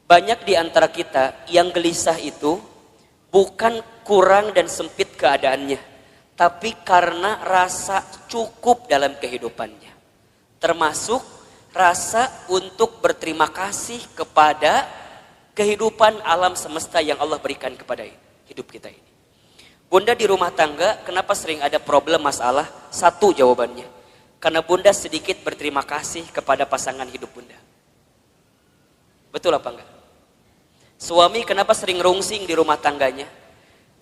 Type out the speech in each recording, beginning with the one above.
Banyak di antara kita yang gelisah itu bukan kurang dan sempit keadaannya, tapi karena rasa cukup dalam kehidupannya. Termasuk rasa untuk berterima kasih kepada kehidupan alam semesta yang Allah berikan kepada hidup kita ini. Bunda di rumah tangga, kenapa sering ada problem masalah? Satu jawabannya, karena bunda sedikit berterima kasih kepada pasangan hidup bunda. Betul apa enggak? Suami kenapa sering rungsing di rumah tangganya?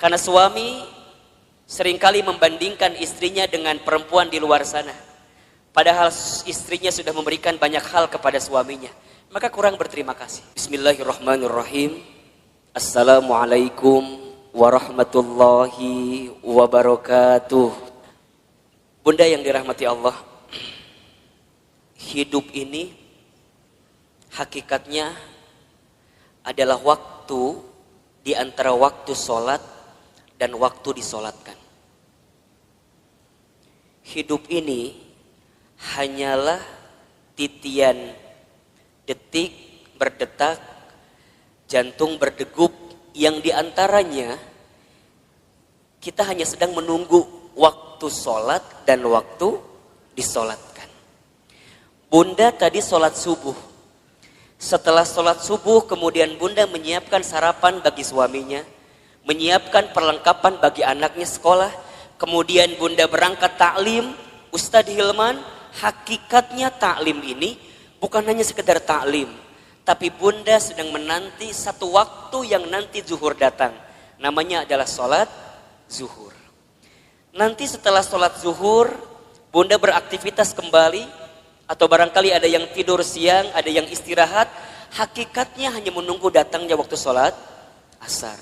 Karena suami seringkali membandingkan istrinya dengan perempuan di luar sana. Padahal istrinya sudah memberikan banyak hal kepada suaminya. Maka kurang berterima kasih. Bismillahirrahmanirrahim. Assalamualaikum warahmatullahi wabarakatuh. Bunda yang dirahmati Allah, hidup ini hakikatnya adalah waktu di antara waktu sholat dan waktu disolatkan. Hidup ini hanyalah titian detik berdetak, jantung berdegup, yang diantaranya kita hanya sedang menunggu waktu sholat dan waktu disolatkan. Bunda tadi sholat subuh. Setelah sholat subuh kemudian bunda menyiapkan sarapan bagi suaminya, menyiapkan perlengkapan bagi anaknya sekolah, kemudian bunda berangkat taklim. Ustadz Hilman, hakikatnya taklim ini bukan hanya sekedar taklim, tapi bunda sedang menanti satu waktu yang nanti zuhur datang, namanya adalah sholat zuhur. Nanti setelah sholat zuhur bunda beraktivitas kembali, atau barangkali ada yang tidur siang, ada yang istirahat. Hakikatnya hanya menunggu datangnya waktu sholat asar.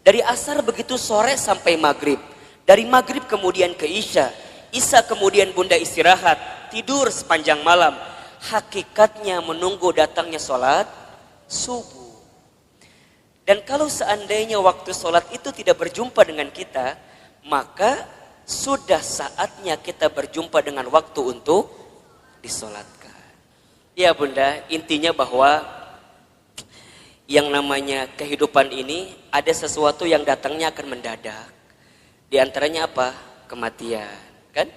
Dari asar begitu sore sampai maghrib. Dari maghrib kemudian ke isya. Isya kemudian bunda istirahat, tidur sepanjang malam. Hakikatnya menunggu datangnya sholat subuh. Dan kalau seandainya waktu sholat itu tidak berjumpa dengan kita, maka sudah saatnya kita berjumpa dengan waktu untuk disolatkan. Ya bunda, intinya bahwa yang namanya kehidupan ini ada sesuatu yang datangnya akan mendadak. Di antaranya apa? Kematian, kan?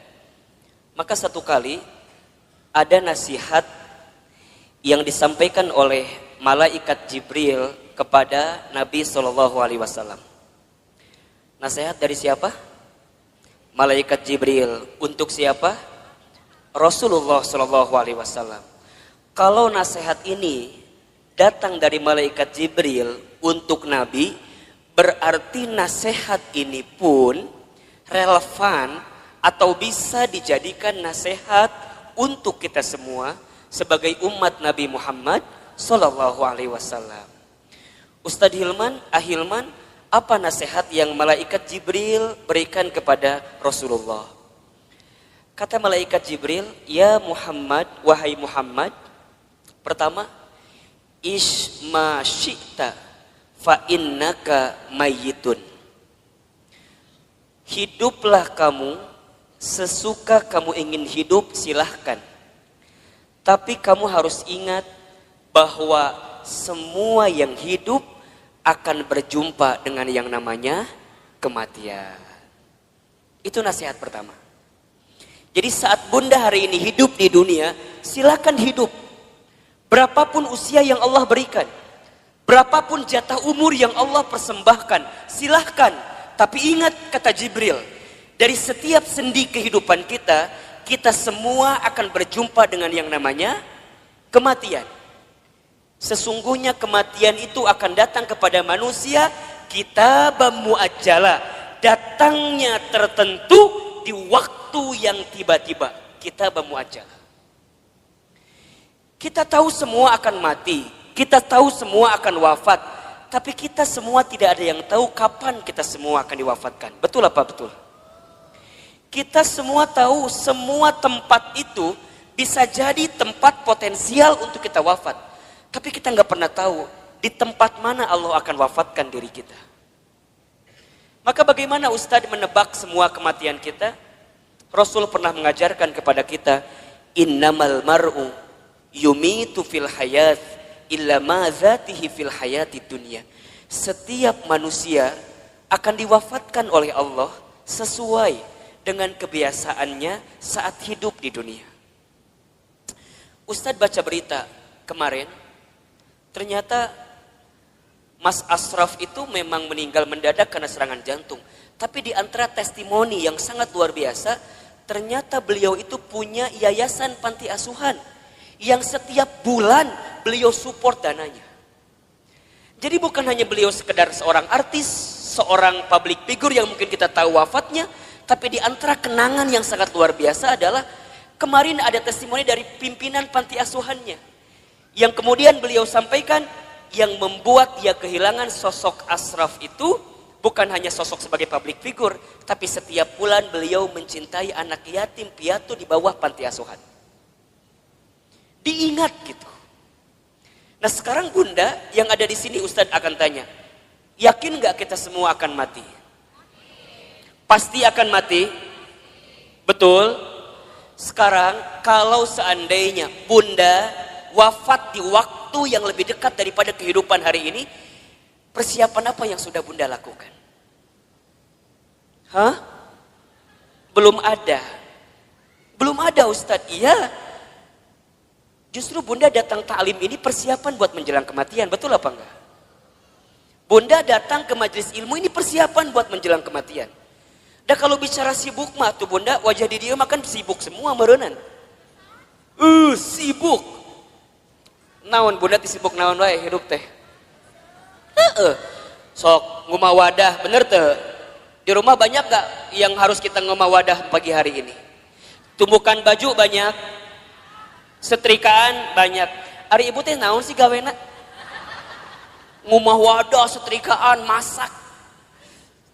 Maka satu kali ada nasihat yang disampaikan oleh malaikat Jibril kepada Nabi SAW. Nasihat dari siapa? Malaikat Jibril. Untuk siapa? Rasulullah SAW. Kalau nasihat ini datang dari malaikat Jibril untuk Nabi, berarti nasihat ini pun relevan atau bisa dijadikan nasihat untuk kita semua sebagai umat Nabi Muhammad SAW. Ustadz Hilman, Ahilman, apa nasihat yang malaikat Jibril berikan kepada Rasulullah? Kata malaikat Jibril, ya Muhammad, wahai Muhammad, pertama, isma syi'ta fa innaka mayyitun. Hiduplah kamu sesuka kamu ingin hidup, silahkan. Tapi kamu harus ingat bahwa semua yang hidup akan berjumpa dengan yang namanya kematian. Itu nasihat pertama. Jadi saat bunda hari ini hidup di dunia, silakan hidup. Berapapun usia yang Allah berikan, berapapun jatah umur yang Allah persembahkan, silahkan. Tapi ingat kata Jibril, dari setiap sendi kehidupan kita, kita semua akan berjumpa dengan yang namanya kematian. Sesungguhnya kematian itu akan datang kepada manusia, kitaban muajjala, datangnya tertentu di waktu yang tiba-tiba. Kitaban muajjala. Kita tahu semua akan mati, kita tahu semua akan wafat, tapi kita semua tidak ada yang tahu kapan kita semua akan diwafatkan. Betul apa betul? Kita semua tahu semua tempat itu bisa jadi tempat potensial untuk kita wafat, tapi kita nggak pernah tahu di tempat mana Allah akan wafatkan diri kita. Maka bagaimana Ustadz menebak semua kematian kita? Rasul pernah mengajarkan kepada kita, innamal mar'u yumitu fil hayat illa ma dzatihi fil hayati dunya. Setiap manusia akan diwafatkan oleh Allah sesuai dengan kebiasaannya saat hidup di dunia. Ustadz baca berita kemarin, ternyata Mas Ashraf itu memang meninggal mendadak karena serangan jantung. Tapi di antara testimoni yang sangat luar biasa, ternyata beliau itu punya yayasan panti asuhan yang setiap bulan beliau support dananya. Jadi bukan hanya beliau sekedar seorang artis, seorang public figure yang mungkin kita tahu wafatnya, tapi di antara kenangan yang sangat luar biasa adalah kemarin ada testimoni dari pimpinan panti asuhannya yang kemudian beliau sampaikan yang membuat dia kehilangan sosok Ashraf itu bukan hanya sosok sebagai public figure, tapi setiap bulan beliau mencintai anak yatim piatu di bawah panti asuhan. Diingat gitu. Nah sekarang Bunda yang ada di sini Ustadz akan tanya, yakin nggak kita semua akan mati? Pasti akan mati, betul? Sekarang kalau seandainya Bunda wafat di waktu yang lebih dekat daripada kehidupan hari ini, persiapan apa yang sudah Bunda lakukan? Hah? Belum ada. Belum ada Ustadz, iya. Justru Bunda datang ta'lim ini persiapan buat menjelang kematian, betul apa enggak? Bunda datang ke majelis ilmu ini persiapan buat menjelang kematian. Dan kalau bicara sibuk mah tuh Bunda, wajah di dia makan sibuk semua merenan. Sibuk. Naon Bunda sibuk naon wae hidup teh. Sok ngumah wadah, bener teh. Di rumah banyak gak yang harus kita ngumah wadah pagi hari ini? Tumbukan baju banyak, setrikaan banyak. Ari ibu teh naon sih gawena? Ngumah wadah, setrikaan, masak.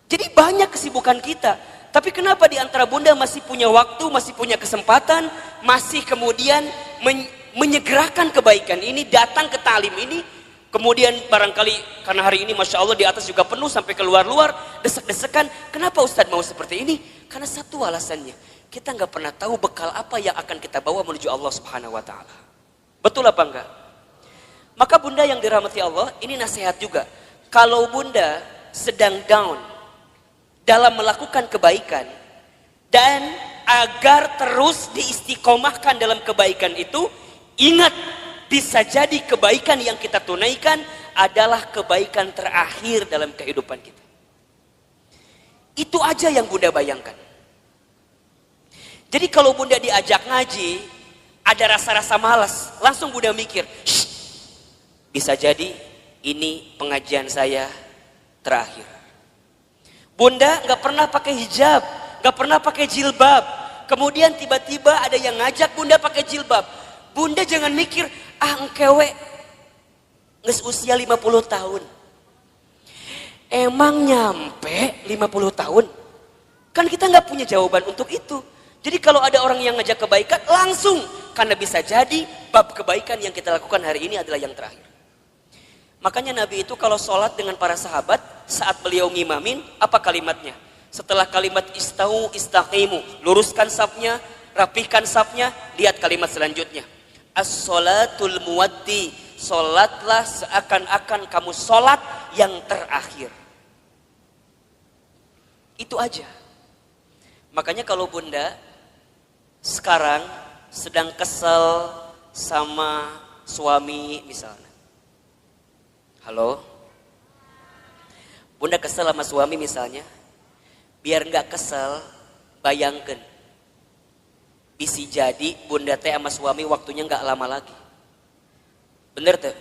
Jadi banyak kesibukan kita. Tapi kenapa di antara Bunda masih punya waktu, masih punya kesempatan, masih kemudian menyegerakan kebaikan ini, datang ke talim ini, kemudian barangkali karena hari ini Masya Allah di atas juga penuh sampai keluar-luar, desek-desekan. Kenapa Ustadz mau seperti ini? Karena satu alasannya, kita nggak pernah tahu bekal apa yang akan kita bawa menuju Allah Subhanahu Wa Taala. Betul apa enggak? Maka Bunda yang dirahmati Allah, ini nasihat juga. Kalau Bunda sedang down dalam melakukan kebaikan dan agar terus diistiqomahkan dalam kebaikan itu, ingat bisa jadi kebaikan yang kita tunaikan adalah kebaikan terakhir dalam kehidupan kita. Itu aja yang Bunda bayangkan. Jadi kalau Bunda diajak ngaji, ada rasa-rasa malas, langsung Bunda mikir, bisa jadi ini pengajian saya terakhir. Bunda nggak pernah pakai hijab, nggak pernah pakai jilbab. Kemudian tiba-tiba ada yang ngajak Bunda pakai jilbab. Bunda jangan mikir, engkewe nges usia 50 tahun. Emang nyampe 50 tahun? Kan kita nggak punya jawaban untuk itu. Jadi kalau ada orang yang ngajak kebaikan, langsung. Karena bisa jadi bab kebaikan yang kita lakukan hari ini adalah yang terakhir. Makanya Nabi itu kalau sholat dengan para sahabat, saat beliau ngimamin, apa kalimatnya? Setelah kalimat istau istaqimu, luruskan safnya, rapihkan safnya, lihat kalimat selanjutnya. As-sholatul muwaddi, sholatlah seakan-akan kamu sholat yang terakhir. Itu aja. Makanya kalau Bunda sekarang sedang kesel sama suami misalnya. Halo? Bunda kesel sama suami misalnya. Biar nggak kesel, bayangkan. Bisa jadi Bunda teh sama suami waktunya nggak lama lagi. Bener tuh?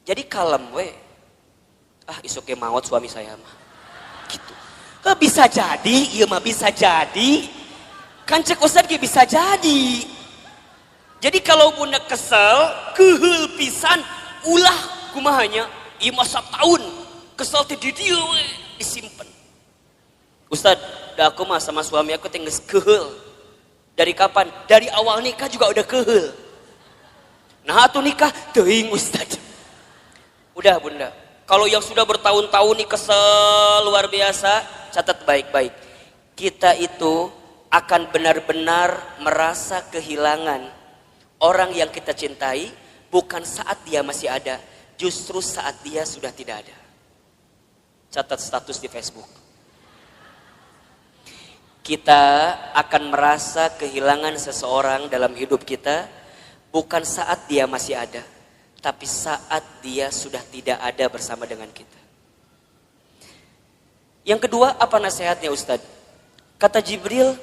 Jadi kalem we. Isuknya maut suami saya mah. Gitu. Bisa jadi, iya mah bisa jadi. Kan cek Ustadz bisa jadi. Jadi kalau Bunda kesel, kehul pisan, ulah kumahanya, iya masa tahun kesel ti di dia we disimpan. Ustadz, dah aku mah sama suami aku tinggal kehul. Dari kapan? Dari awal nikah juga udah kehul. Nah atuh nikah teuing Ustadz. Udah Bunda, kalau yang sudah bertahun-tahun nih kesel luar biasa, catat baik-baik. Kita itu akan benar-benar merasa kehilangan orang yang kita cintai bukan saat dia masih ada, justru saat dia sudah tidak ada. Catat status di Facebook. Kita akan merasa kehilangan seseorang dalam hidup kita bukan saat dia masih ada, tapi saat dia sudah tidak ada bersama dengan kita. Yang kedua, apa nasihatnya Ustaz? Kata Jibril,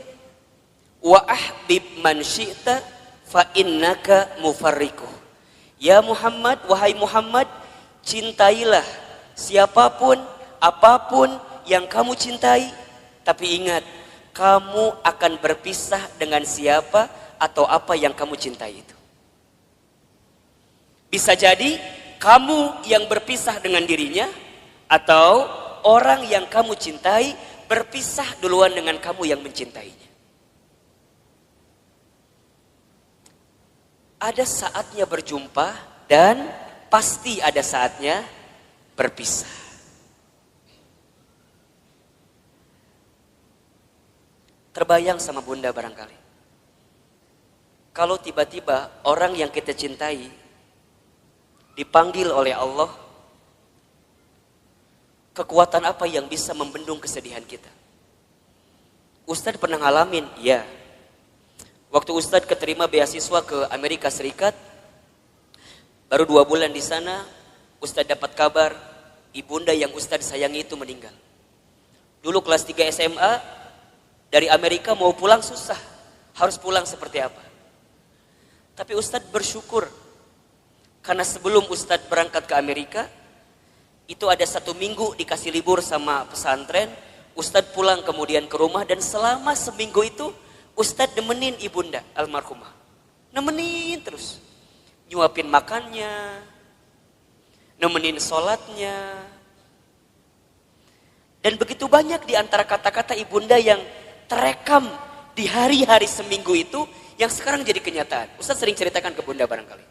wa ahbib man syi'ta fa innaka mufarriquh. Ya Muhammad, wahai Muhammad, cintailah siapapun, apapun yang kamu cintai, tapi ingat, kamu akan berpisah dengan siapa atau apa yang kamu cintai itu. Bisa jadi kamu yang berpisah dengan dirinya, atau orang yang kamu cintai berpisah duluan dengan kamu yang mencintainya. Ada saatnya berjumpa dan pasti ada saatnya berpisah. Terbayang sama bunda barangkali. Kalau tiba-tiba orang yang kita cintai dipanggil oleh Allah, kekuatan apa yang bisa membendung kesedihan kita? Ustadz pernah ngalamin, ya. Waktu Ustadz keterima beasiswa ke Amerika Serikat, baru 2 bulan di sana, Ustadz dapat kabar ibunda yang Ustadz sayangi itu meninggal. Dulu kelas 3 SMA, dari Amerika mau pulang susah, harus pulang seperti apa. Tapi Ustadz bersyukur, karena sebelum Ustadz berangkat ke Amerika, itu ada 1 minggu dikasih libur sama pesantren, Ustadz pulang kemudian ke rumah, dan selama seminggu itu Ustadz nemenin ibunda almarhumah. Nemenin terus. Nyuapin makannya, nemenin sholatnya. Dan begitu banyak di antara kata-kata ibunda yang terekam di hari-hari seminggu itu, yang sekarang jadi kenyataan. Ustadz sering ceritakan ke bunda barangkali.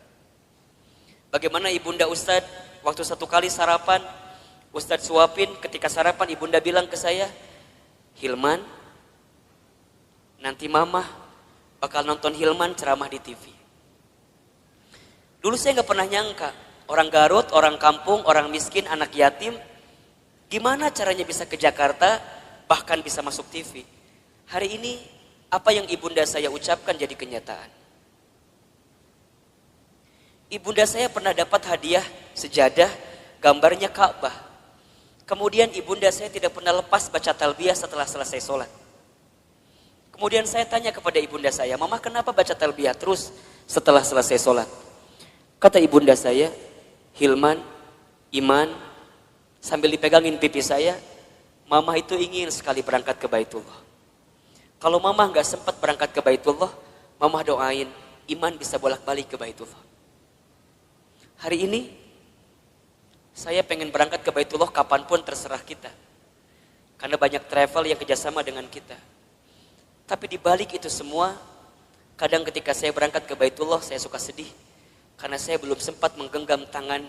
Bagaimana ibunda Ustadz waktu 1 kali sarapan, Ustadz suapin, ketika sarapan ibunda bilang ke saya, Hilman, nanti mama bakal nonton Hilman ceramah di TV. Dulu saya gak pernah nyangka, orang Garut, orang kampung, orang miskin, anak yatim, gimana caranya bisa ke Jakarta, bahkan bisa masuk TV. Hari ini, apa yang ibunda saya ucapkan jadi kenyataan. Ibunda saya pernah dapat hadiah sejadah, gambarnya Ka'bah. Kemudian ibunda saya tidak pernah lepas baca talbiyah setelah selesai sholat. Kemudian saya tanya kepada ibunda saya, Mama kenapa baca talbiyah terus setelah selesai sholat? Kata ibunda saya, Hilman, Iman, sambil dipegangin pipi saya, Mama itu ingin sekali berangkat ke Baitullah. Kalau Mama gak sempat berangkat ke Baitullah, Mama doain Iman bisa bolak-balik ke Baitullah. Hari ini, saya pengen berangkat ke Baitullah kapanpun terserah kita. Karena banyak travel yang kerjasama dengan kita. Tapi di balik itu semua, kadang ketika saya berangkat ke Baitullah, saya suka sedih. Karena saya belum sempat menggenggam tangan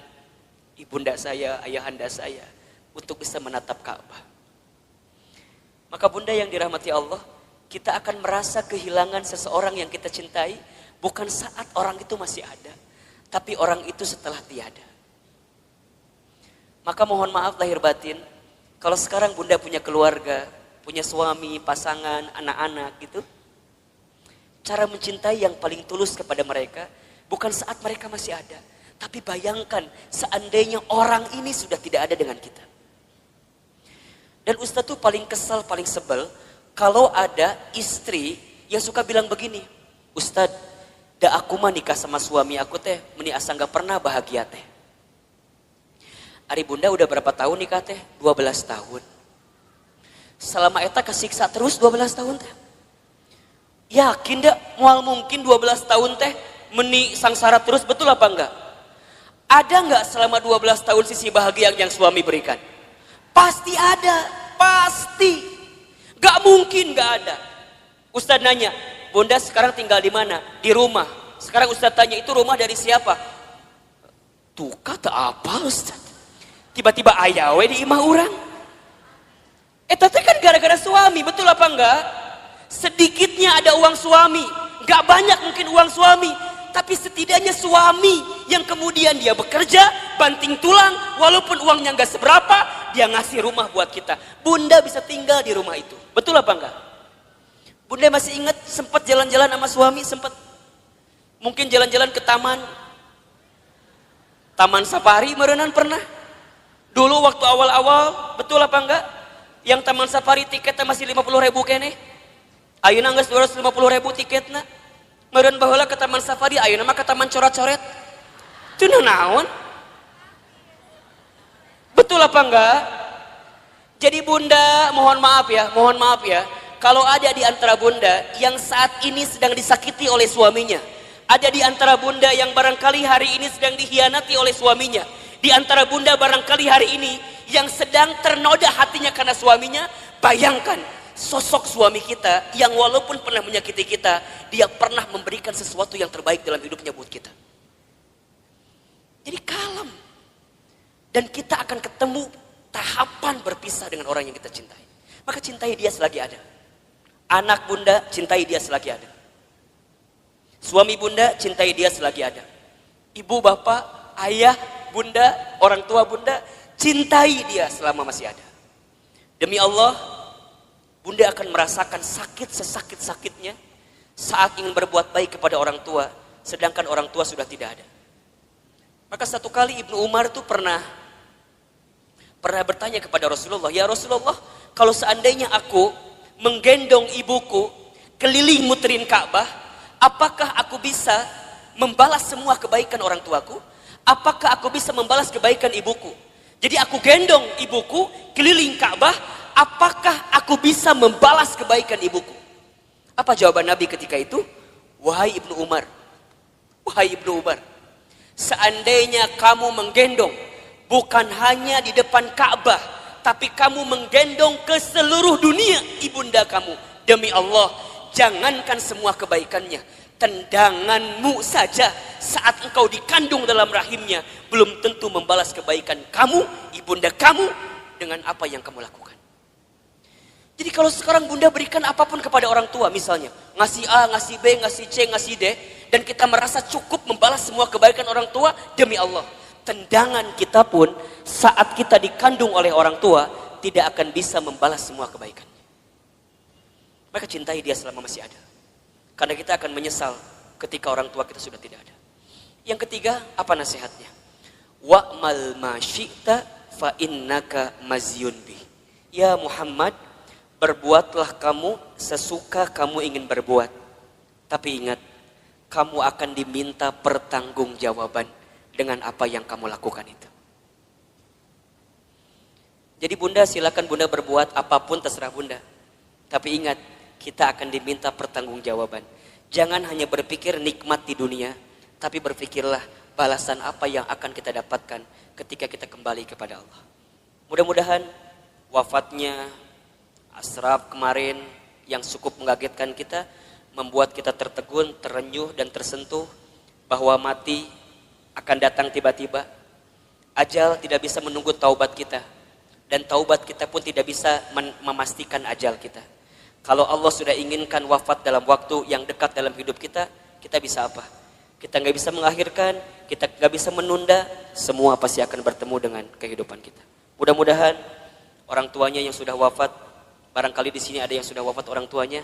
ibunda saya, ayahanda saya, untuk bisa menatap Ka'bah. Maka bunda yang dirahmati Allah, kita akan merasa kehilangan seseorang yang kita cintai, bukan saat orang itu masih ada, tapi orang itu setelah tiada. Maka mohon maaf lahir batin, kalau sekarang bunda punya keluarga, punya suami, pasangan, anak-anak gitu. Cara mencintai yang paling tulus kepada mereka, bukan saat mereka masih ada. Tapi bayangkan seandainya orang ini sudah tidak ada dengan kita. Dan Ustadz tuh paling kesal, paling sebel, kalau ada istri yang suka bilang begini, Ustadz, da aku mah nikah sama suami aku teh, meni asa gak pernah bahagia teh. Ari bunda udah berapa tahun nikah teh? 12 tahun. Selama eta kesiksa terus 12 tahun teh. Yakin dak moal mungkin 12 tahun teh meni sangsara terus, betul apa enggak? Ada enggak selama 12 tahun sisi bahagia yang suami berikan? Pasti ada, pasti. Gak mungkin gak ada. Ustadz nanya, bunda sekarang tinggal di mana? Di rumah. Sekarang Ustadz tanya, itu rumah dari siapa? Tuh kata apa Ustadz? Tiba-tiba ayawe di imah orang. Tapi kan gara-gara suami, betul apa enggak? Sedikitnya ada uang suami, gak banyak mungkin uang suami, tapi setidaknya suami yang kemudian dia bekerja, banting tulang, walaupun uangnya nggak seberapa, dia ngasih rumah buat kita. Bunda bisa tinggal di rumah itu. Betul apa enggak? Bunda masih ingat sempat jalan-jalan sama suami, sempat mungkin jalan-jalan ke Taman Safari merenan pernah. Dulu waktu awal-awal, betul apa enggak? Yang Taman Safari tiketnya masih 50.000 kene. Ayeuna geus 250.000 tiketna. Meureun baheula ke Taman Safari, ayeuna mah ke Taman Coret-Coret. Teu naon? Betul apa enggak? Jadi bunda, mohon maaf ya. Kalau ada di antara bunda yang saat ini sedang disakiti oleh suaminya, ada di antara bunda yang barangkali hari ini sedang dikhianati oleh suaminya, di antara bunda barangkali hari ini yang sedang ternoda hatinya karena suaminya, bayangkan sosok suami kita yang walaupun pernah menyakiti kita, dia pernah memberikan sesuatu yang terbaik dalam hidupnya buat kita. Jadi kalem. Dan kita akan ketemu tahapan berpisah dengan orang yang kita cintai. Maka cintai dia selagi ada. Anak bunda, cintai dia selagi ada. Suami bunda, cintai dia selagi ada. Ibu, bapak, ayah, bunda, orang tua bunda, cintai dia selama masih ada. Demi Allah, bunda akan merasakan sakit sesakit-sakitnya saat ingin berbuat baik kepada orang tua, sedangkan orang tua sudah tidak ada. Maka satu kali Ibnu Umar itu pernah bertanya kepada Rasulullah, ya Rasulullah, kalau seandainya aku menggendong ibuku keliling muterin Ka'bah, apakah aku bisa membalas semua kebaikan orang tuaku? Apakah aku bisa membalas kebaikan ibuku? Jadi aku gendong ibuku keliling Ka'bah, apakah aku bisa membalas kebaikan ibuku? Apa jawaban Nabi ketika itu? Wahai Ibnu Umar, seandainya kamu menggendong bukan hanya di depan Ka'bah, tapi kamu menggendong ke seluruh dunia ibunda kamu, demi Allah, jangankan semua kebaikannya, tendanganmu saja saat engkau dikandung dalam rahimnya belum tentu membalas kebaikan kamu, ibunda kamu, dengan apa yang kamu lakukan. Jadi kalau sekarang bunda berikan apapun kepada orang tua, misalnya ngasih A, ngasih B, ngasih C, ngasih D, dan kita merasa cukup membalas semua kebaikan orang tua, demi Allah, tendangan kita pun saat kita dikandung oleh orang tua tidak akan bisa membalas semua kebaikan. Maka cintai dia selama masih ada, karena kita akan menyesal ketika orang tua kita sudah tidak ada. Yang ketiga, apa nasihatnya? Wa'mal ma syi'ta fa innaka mazyun bi. Ya Muhammad, berbuatlah kamu sesuka kamu ingin berbuat, tapi ingat, kamu akan diminta pertanggungjawaban dengan apa yang kamu lakukan itu. Jadi bunda, silakan bunda berbuat apapun terserah bunda, tapi ingat, kita akan diminta pertanggungjawaban. Jangan hanya berpikir nikmat di dunia, tapi berpikirlah balasan apa yang akan kita dapatkan ketika kita kembali kepada Allah. Mudah-mudahan wafatnya Ashraf kemarin yang cukup mengagetkan kita, membuat kita tertegun, terenyuh dan tersentuh bahwa mati akan datang tiba-tiba. Ajal tidak bisa menunggu taubat kita, dan taubat kita pun tidak bisa memastikan ajal kita. Kalau Allah sudah inginkan wafat dalam waktu yang dekat dalam hidup kita, kita bisa apa? Kita nggak bisa mengakhirkan, kita nggak bisa menunda, semua pasti akan bertemu dengan kehidupan kita. Mudah-mudahan orang tuanya yang sudah wafat, barangkali di sini ada yang sudah wafat orang tuanya,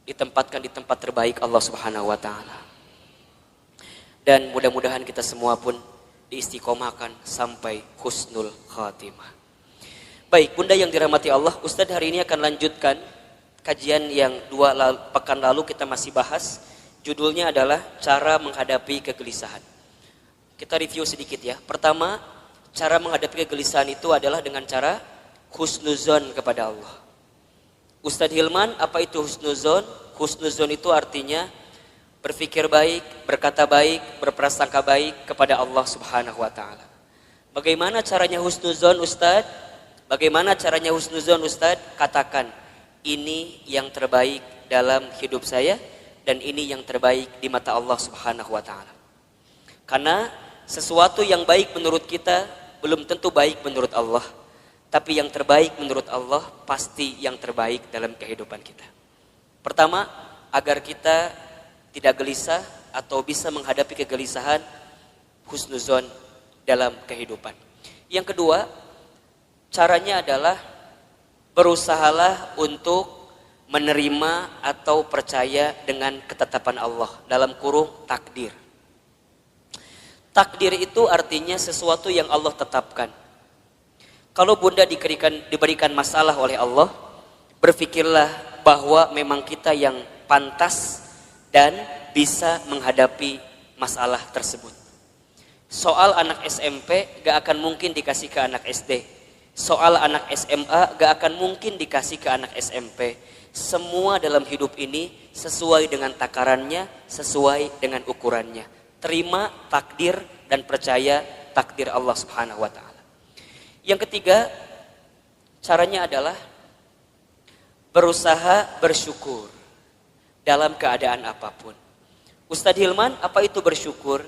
ditempatkan di tempat terbaik Allah Subhanahu wa taala. Dan mudah-mudahan kita semua pun diistiqomahkan sampai husnul khatimah. Baik, bunda yang dirahmati Allah, Ustadz hari ini akan lanjutkan kajian yang pekan lalu kita masih bahas. Judulnya adalah cara menghadapi kegelisahan. Kita review sedikit ya. Pertama, cara menghadapi kegelisahan itu adalah dengan cara husnuzon kepada Allah. Ustadz Hilman, apa itu husnuzon? Husnuzon itu artinya berpikir baik, berkata baik, berprasangka baik kepada Allah Subhanahu wa taala. Bagaimana caranya husnuzon, Ustadz? Bagaimana caranya husnuzon, Ustadz? Katakan, ini yang terbaik dalam hidup saya dan ini yang terbaik di mata Allah Subhanahu wa taala. Karena sesuatu yang baik menurut kita belum tentu baik menurut Allah. Tapi yang terbaik menurut Allah pasti yang terbaik dalam kehidupan kita. Pertama, agar kita tidak gelisah, atau bisa menghadapi kegelisahan, husnuzon dalam kehidupan. Yang kedua, caranya adalah berusahalah untuk menerima atau percaya dengan ketetapan Allah, dalam kurung takdir. Takdir itu artinya sesuatu yang Allah tetapkan. Kalau bunda diberikan masalah oleh Allah, berpikirlah bahwa memang kita yang pantas dan bisa menghadapi masalah tersebut. Soal anak SMP gak akan mungkin dikasih ke anak SD. Soal anak SMA gak akan mungkin dikasih ke anak SMP. Semua dalam hidup ini sesuai dengan takarannya, sesuai dengan ukurannya. Terima takdir dan percaya takdir Allah Subhanahu wa Ta'ala. Yang ketiga, caranya adalah berusaha bersyukur dalam keadaan apapun. Ustadz Hilman, apa itu bersyukur?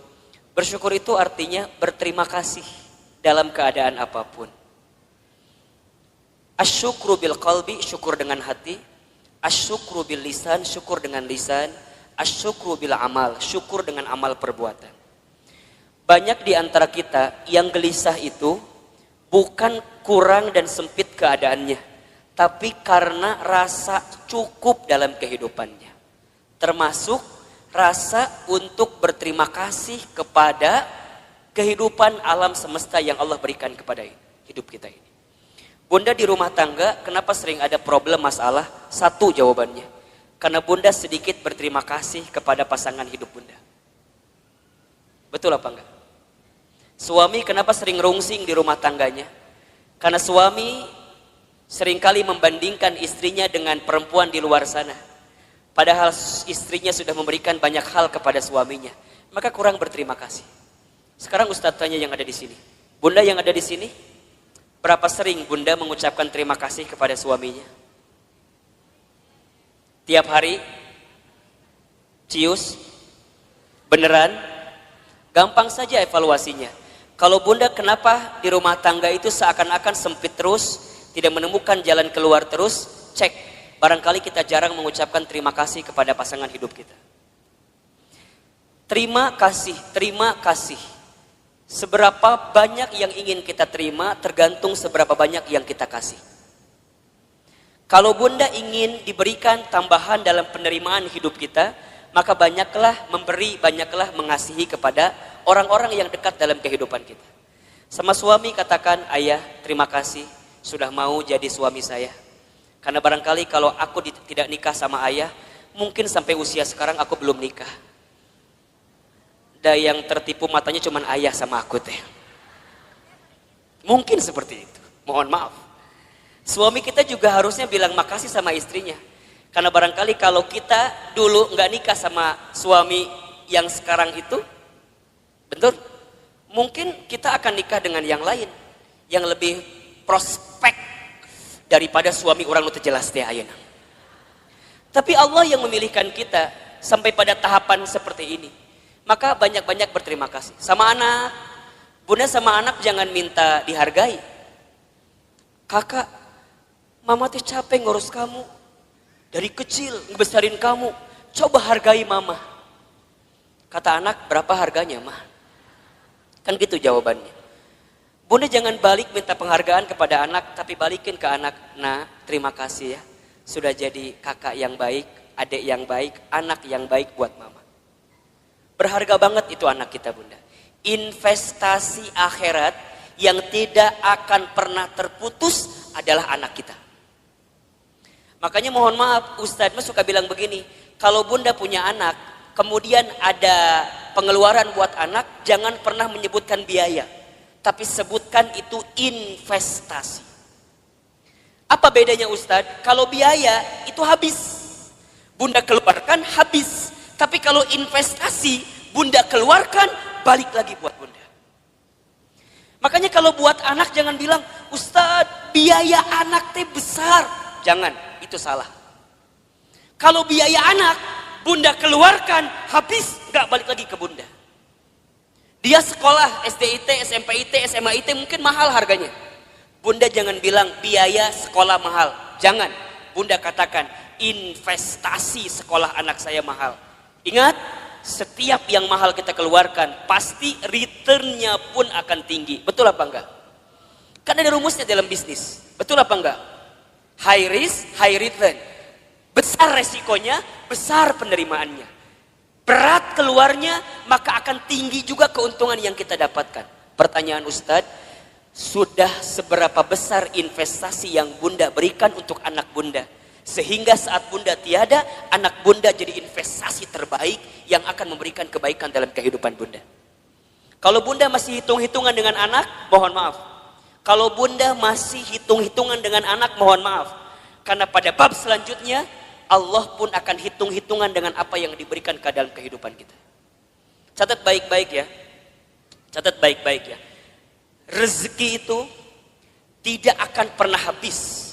Bersyukur itu artinya berterima kasih dalam keadaan apapun. Asyukru bil qalbi, syukur dengan hati. Asyukru bil lisan, syukur dengan lisan. Asyukru bil amal, syukur dengan amal perbuatan. Banyak di antara kita yang gelisah itu bukan kurang dan sempit keadaannya, tapi karena rasa cukup dalam kehidupannya. Termasuk rasa untuk berterima kasih kepada kehidupan alam semesta yang Allah berikan kepada hidup kita ini. Bunda di rumah tangga, kenapa sering ada problem masalah? Satu jawabannya, karena bunda sedikit berterima kasih kepada pasangan hidup bunda. Betul apa enggak? Suami kenapa sering rungsing di rumah tangganya? Karena suami seringkali membandingkan istrinya dengan perempuan di luar sana. Padahal istrinya sudah memberikan banyak hal kepada suaminya. Maka kurang berterima kasih. Sekarang Ustadz tanya yang ada di sini. Bunda yang ada di sini, berapa sering bunda mengucapkan terima kasih kepada suaminya? Tiap hari? Cius? Beneran? Gampang saja evaluasinya. Kalau bunda kenapa di rumah tangga itu seakan-akan sempit terus, tidak menemukan jalan keluar terus, cek. Barangkali kita jarang mengucapkan terima kasih kepada pasangan hidup kita. Terima kasih, terima kasih. Seberapa banyak yang ingin kita terima tergantung seberapa banyak yang kita kasih. Kalau bunda ingin diberikan tambahan dalam penerimaan hidup kita, maka banyaklah memberi, banyaklah mengasihi kepada orang-orang yang dekat dalam kehidupan kita. Sama suami katakan, ayah terima kasih sudah mau jadi suami saya. Karena barangkali kalau aku tidak nikah sama ayah, mungkin sampai usia sekarang aku belum nikah. Dan yang tertipu matanya cuma ayah sama aku teh. Mungkin seperti itu, mohon maaf. Suami kita juga harusnya bilang makasih sama istrinya. Karena barangkali kalau kita dulu nggak nikah sama suami yang sekarang itu, betul, mungkin kita akan nikah dengan yang lain, yang lebih prospek daripada suami orang itu jelas teh ayeuna. Tapi Allah yang memilihkan kita sampai pada tahapan seperti ini. Maka banyak-banyak berterima kasih. Sama anak, bunda sama anak jangan minta dihargai. Kakak, mama teh capek ngurus kamu. Dari kecil ngebesarin kamu. Coba hargai mama. Kata anak, berapa harganya mah? Kan gitu jawabannya. Bunda jangan balik minta penghargaan kepada anak, tapi balikin ke anak. Nah, terima kasih ya. Sudah jadi kakak yang baik, adik yang baik, anak yang baik buat mama. Berharga banget itu anak kita bunda. Investasi akhirat yang tidak akan pernah terputus adalah anak kita. Makanya mohon maaf, Ustadz suka bilang begini. Kalau bunda punya anak, kemudian ada pengeluaran buat anak, jangan pernah menyebutkan biaya. Tapi sebutkan itu investasi. Apa bedanya Ustadz? Kalau biaya itu habis. Bunda keluarkan habis. Tapi kalau investasi, bunda keluarkan, balik lagi buat bunda. Makanya kalau buat anak jangan bilang, Ustadz biaya anak teh besar. Jangan, itu salah. Kalau biaya anak, bunda keluarkan, habis, gak balik lagi ke bunda. Dia sekolah SDIT, SMPIT, SMAIT mungkin mahal harganya. Bunda jangan bilang biaya sekolah mahal. Jangan. Bunda katakan investasi sekolah anak saya mahal. Ingat, setiap yang mahal kita keluarkan, pasti returnnya pun akan tinggi. Betul apa enggak? Kan ada rumusnya dalam bisnis. Betul apa enggak? High risk, high return. Besar resikonya, besar penerimaannya. Berat keluarnya, maka akan tinggi juga keuntungan yang kita dapatkan. Pertanyaan Ustadz, sudah seberapa besar investasi yang Bunda berikan untuk anak Bunda? Sehingga saat Bunda tiada, anak Bunda jadi investasi terbaik yang akan memberikan kebaikan dalam kehidupan Bunda. Kalau Bunda masih hitung-hitungan dengan anak, mohon maaf. Kalau Bunda masih hitung-hitungan dengan anak, mohon maaf. Karena pada bab selanjutnya, Allah pun akan hitung-hitungan dengan apa yang diberikan ke dalam kehidupan kita. Catat baik-baik ya. Catat baik-baik ya. Rezeki itu tidak akan pernah habis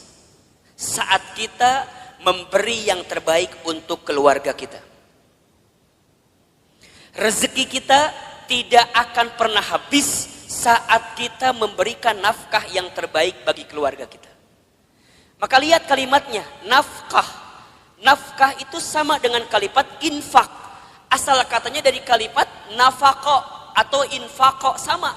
saat kita memberi yang terbaik untuk keluarga kita. Rezeki kita tidak akan pernah habis saat kita memberikan nafkah yang terbaik bagi keluarga kita. Maka lihat kalimatnya, nafkah. Nafkah itu sama dengan kalimat infak. Asal katanya dari kalimat nafako atau infako, sama.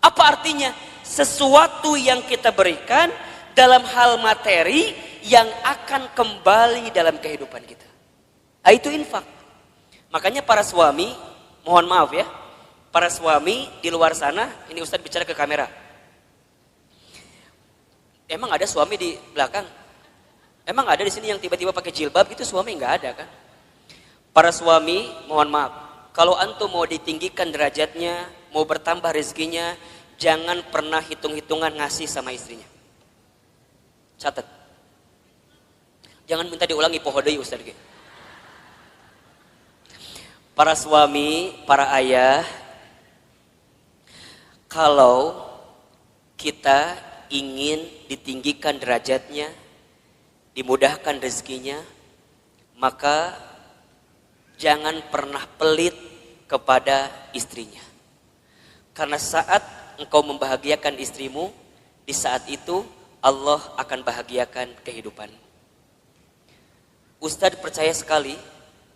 Apa artinya? Sesuatu yang kita berikan dalam hal materi yang akan kembali dalam kehidupan kita. Nah, itu infak. Makanya para suami, mohon maaf ya, para suami di luar sana, ini Ustadz bicara ke kamera. Emang ada suami di belakang? Emang ada di sini yang tiba-tiba pakai jilbab gitu? Suami nggak ada kan? Para suami, mohon maaf, kalau antum mau ditinggikan derajatnya, mau bertambah rezekinya, jangan pernah hitung-hitungan ngasih sama istrinya. Catat. Jangan minta diulangi pohodoi Ustaz. Para suami, para ayah, kalau kita ingin ditinggikan derajatnya, dimudahkan rezekinya, maka jangan pernah pelit kepada istrinya. Karena saat engkau membahagiakan istrimu, di saat itu Allah akan bahagiakan kehidupanmu. Ustadz percaya sekali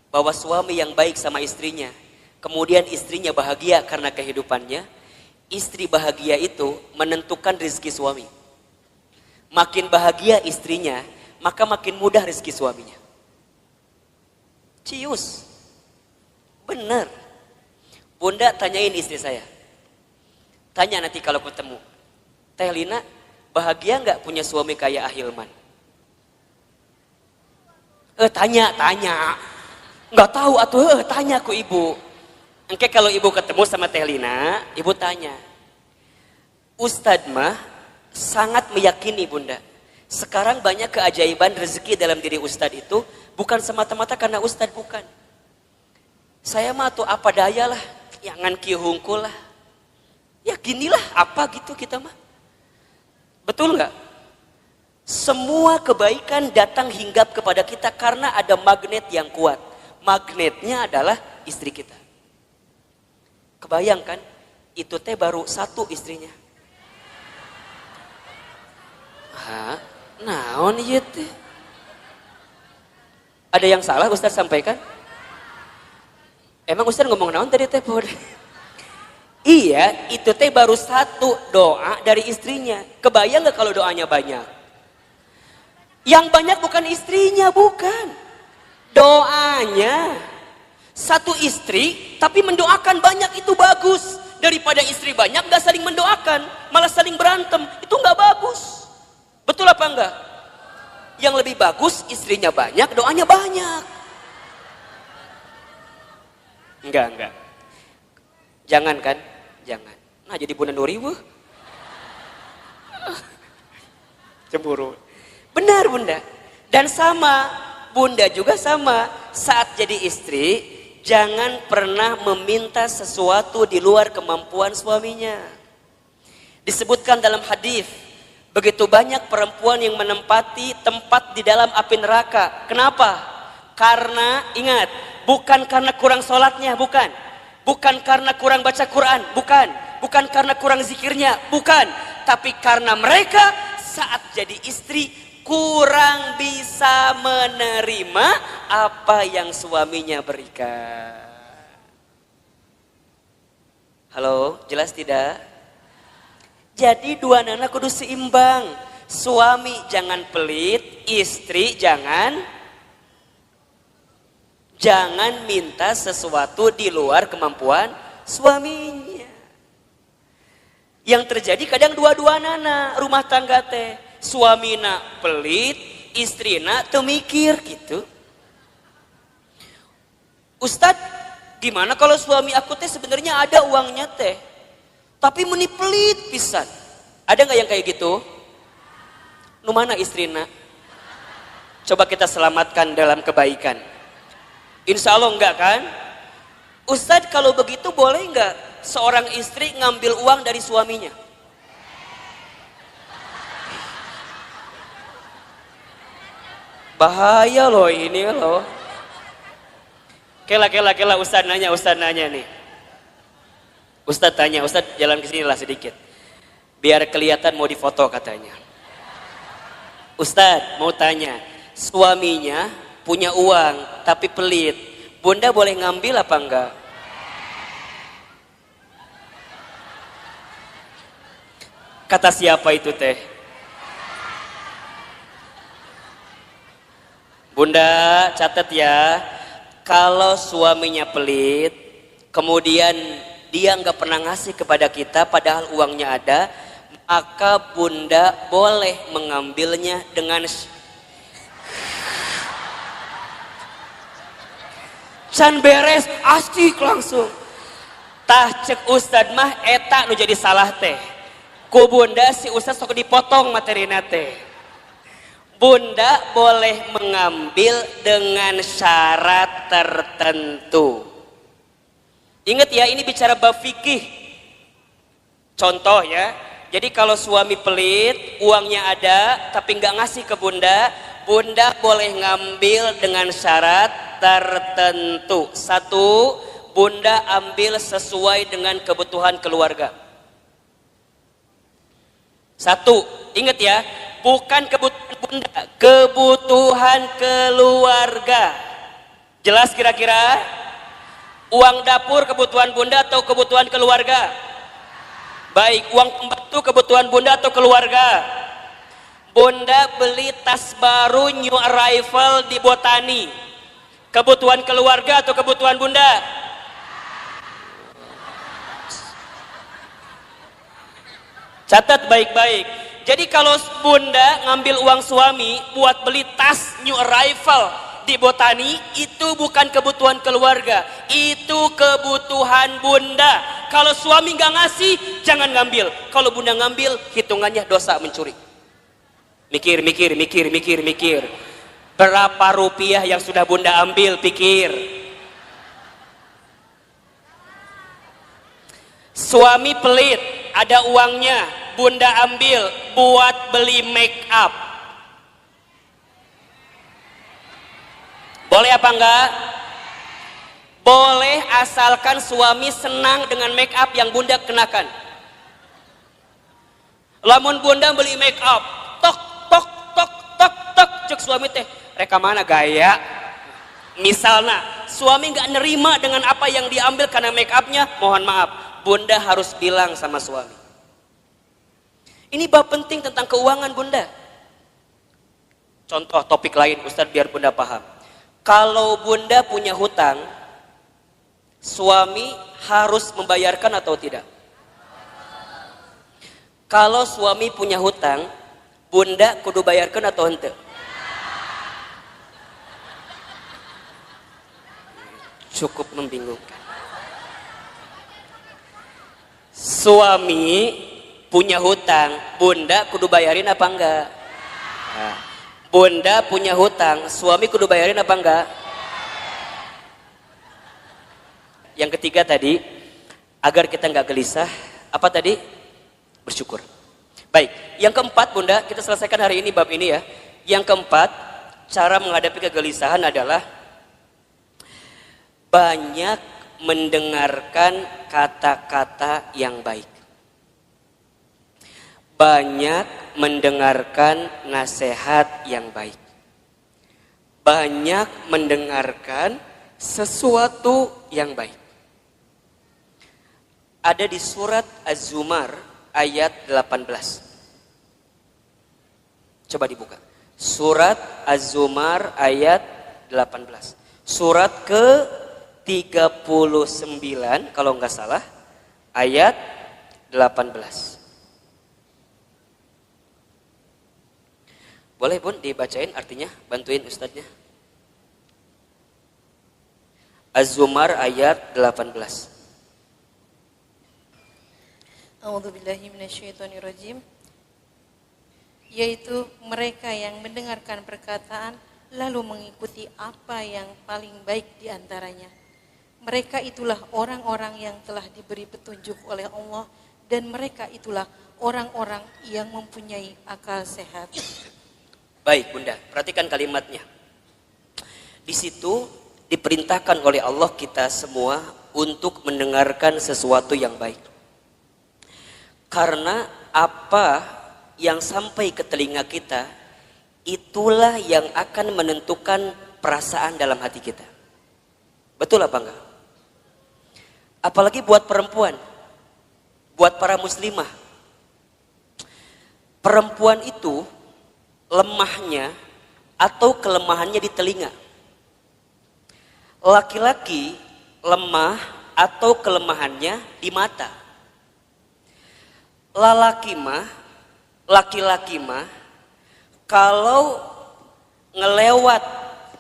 bahwa suami yang baik sama istrinya, kemudian istrinya bahagia karena kehidupannya, istri bahagia itu menentukan rezeki suami. Makin bahagia istrinya, maka makin mudah rezeki suaminya. Cius. Benar. Bunda tanyain istri saya. Tanya nanti kalau ketemu. Teh Lina, bahagia nggak punya suami kayak Ahilman? Tanya. Nggak tahu atuh, tanya ku ibu. Engke kalau ibu ketemu sama Teh Lina, ibu tanya. Ustadz mah sangat meyakini Bunda. Sekarang banyak keajaiban rezeki dalam diri Ustadz itu bukan semata-mata karena Ustadz, bukan. Saya mah tuh apa daya lah, jangan kieu hungkul lah. Ya ginilah apa gitu kita mah. Betul nggak? Semua kebaikan datang hinggap kepada kita karena ada magnet yang kuat. Magnetnya adalah istri kita. Kebayangkan, itu teh baru satu istrinya. Hah? Naon ieu teh? Ada yang salah Ustaz sampaikan? Emang Ustaz ngomong naon tadi teh? Iya, itu teh baru satu doa dari istrinya. Kebayang gak kalau doanya banyak? Yang banyak bukan istrinya, bukan. Doanya. Satu istri, tapi mendoakan banyak, itu bagus. Daripada istri banyak gak saling mendoakan, malah saling berantem. Itu gak bagus. Betul apa enggak? Yang lebih bagus istrinya banyak, doanya banyak. Enggak. Jangan kan? Jangan. Nah jadi Bunda Nuri wuh. Cemburu. Benar Bunda. Dan sama, Bunda juga sama. Saat jadi istri, jangan pernah meminta sesuatu di luar kemampuan suaminya. Disebutkan dalam hadis, begitu banyak perempuan yang menempati tempat di dalam api neraka. Kenapa? Karena ingat, bukan karena kurang sholatnya, bukan. Bukan karena kurang baca Quran, bukan. Bukan karena kurang zikirnya, bukan. Tapi karena mereka saat jadi istri kurang bisa menerima apa yang suaminya berikan. Halo, jelas tidak? Jadi dua nana kudu seimbang. Suami jangan pelit, istri jangan minta sesuatu di luar kemampuan suaminya. Yang terjadi kadang dua-dua nana rumah tangga teh. Suamina pelit, istrina teu mikir gitu. Ustadz, gimana kalau suami aku teh sebenarnya ada uangnya teh, tapi meni pelit pisan. Ada nggak yang kayak gitu? Nu mana istrina? Coba kita selamatkan dalam kebaikan. Insya Allah enggak kan? Ustadz, kalau begitu boleh enggak seorang istri ngambil uang dari suaminya? Bahaya loh ini loh. Kela Ustadz nanya nih. Ustadz tanya, Ustadz jalan ke sini lah sedikit. Biar kelihatan mau difoto katanya. Ustadz mau tanya, suaminya punya uang tapi pelit. Bunda boleh ngambil apa enggak? Kata siapa itu teh? Bunda catat ya, kalau suaminya pelit, kemudian dia nggak pernah ngasih kepada kita padahal uangnya ada, maka bunda boleh mengambilnya dengan can beres, asik langsung. Tah cek Ustad mah eta nu jadi salah teh. Ku bunda si Ustad sok dipotong materina teh. Bunda boleh mengambil dengan syarat tertentu. Ingat ya, ini bicara bab fikih. Contoh ya, jadi kalau suami pelit, uangnya ada tapi nggak ngasih ke bunda, bunda boleh ngambil dengan syarat tertentu. Satu, bunda ambil sesuai dengan kebutuhan keluarga. Satu, ingat ya, bukan kebutuhan bunda, kebutuhan keluarga. Jelas kira-kira? Uang dapur kebutuhan bunda atau kebutuhan keluarga? Baik, uang pembantu kebutuhan bunda atau keluarga? Bunda beli tas baru new arrival di Botani, kebutuhan keluarga atau kebutuhan bunda? Catat baik-baik. Jadi kalau bunda ngambil uang suami buat beli tas new arrival di Botani, itu bukan kebutuhan keluarga, itu kebutuhan bunda. Kalau suami nggak ngasih, jangan ngambil. Kalau bunda ngambil, hitungannya dosa mencuri. Mikir. Berapa rupiah yang sudah bunda ambil, pikir. Suami pelit, ada uangnya, bunda ambil buat beli make up. Boleh apa enggak? Boleh, asalkan suami senang dengan make up yang bunda kenakan. Lamun bunda beli make up, tok cek suami teh, reka mana gaya? Misalnya suami nggak nerima dengan apa yang diambil karena make upnya, mohon maaf, bunda harus bilang sama suami. Ini bab penting tentang keuangan bunda. Contoh topik lain Ustadz biar bunda paham. Kalau bunda punya hutang, suami harus membayarkan atau tidak? Kalau suami punya hutang, bunda kudu bayarkan atau henteu? Cukup membingungkan. Suami punya hutang, bunda kudu bayarin apa enggak? Nah, bunda punya hutang, suami kudu bayarin apa enggak? Yang ketiga tadi, agar kita enggak gelisah, apa tadi? Bersyukur. Baik, yang keempat bunda, kita selesaikan hari ini bab ini ya. Yang keempat, cara menghadapi kegelisahan adalah banyak mendengarkan kata-kata yang baik. Banyak mendengarkan nasihat yang baik. Banyak mendengarkan sesuatu yang baik. ada di surat Az-Zumar ayat 18. Coba dibuka. Surat Az-Zumar ayat 18. Surat ke-39 kalau nggak salah, ayat 18. Boleh Bun dibacain artinya, bantuin ustadznya. Az-Zumar ayat 18. A'udzubillahi minasyaitonirrajim. Yaitu mereka yang mendengarkan perkataan lalu mengikuti apa yang paling baik di antaranya. Mereka itulah orang-orang yang telah diberi petunjuk oleh Allah dan mereka itulah orang-orang yang mempunyai akal sehat. Baik Bunda, perhatikan kalimatnya. Di situ diperintahkan oleh Allah kita semua untuk mendengarkan sesuatu yang baik. Karena apa yang sampai ke telinga kita, itulah yang akan menentukan perasaan dalam hati kita. Betul apa enggak? Apalagi buat perempuan, buat para muslimah. Perempuan itu lemahnya atau kelemahannya di telinga. Laki-laki lemah atau kelemahannya di mata. Laki-laki mah kalau ngelewat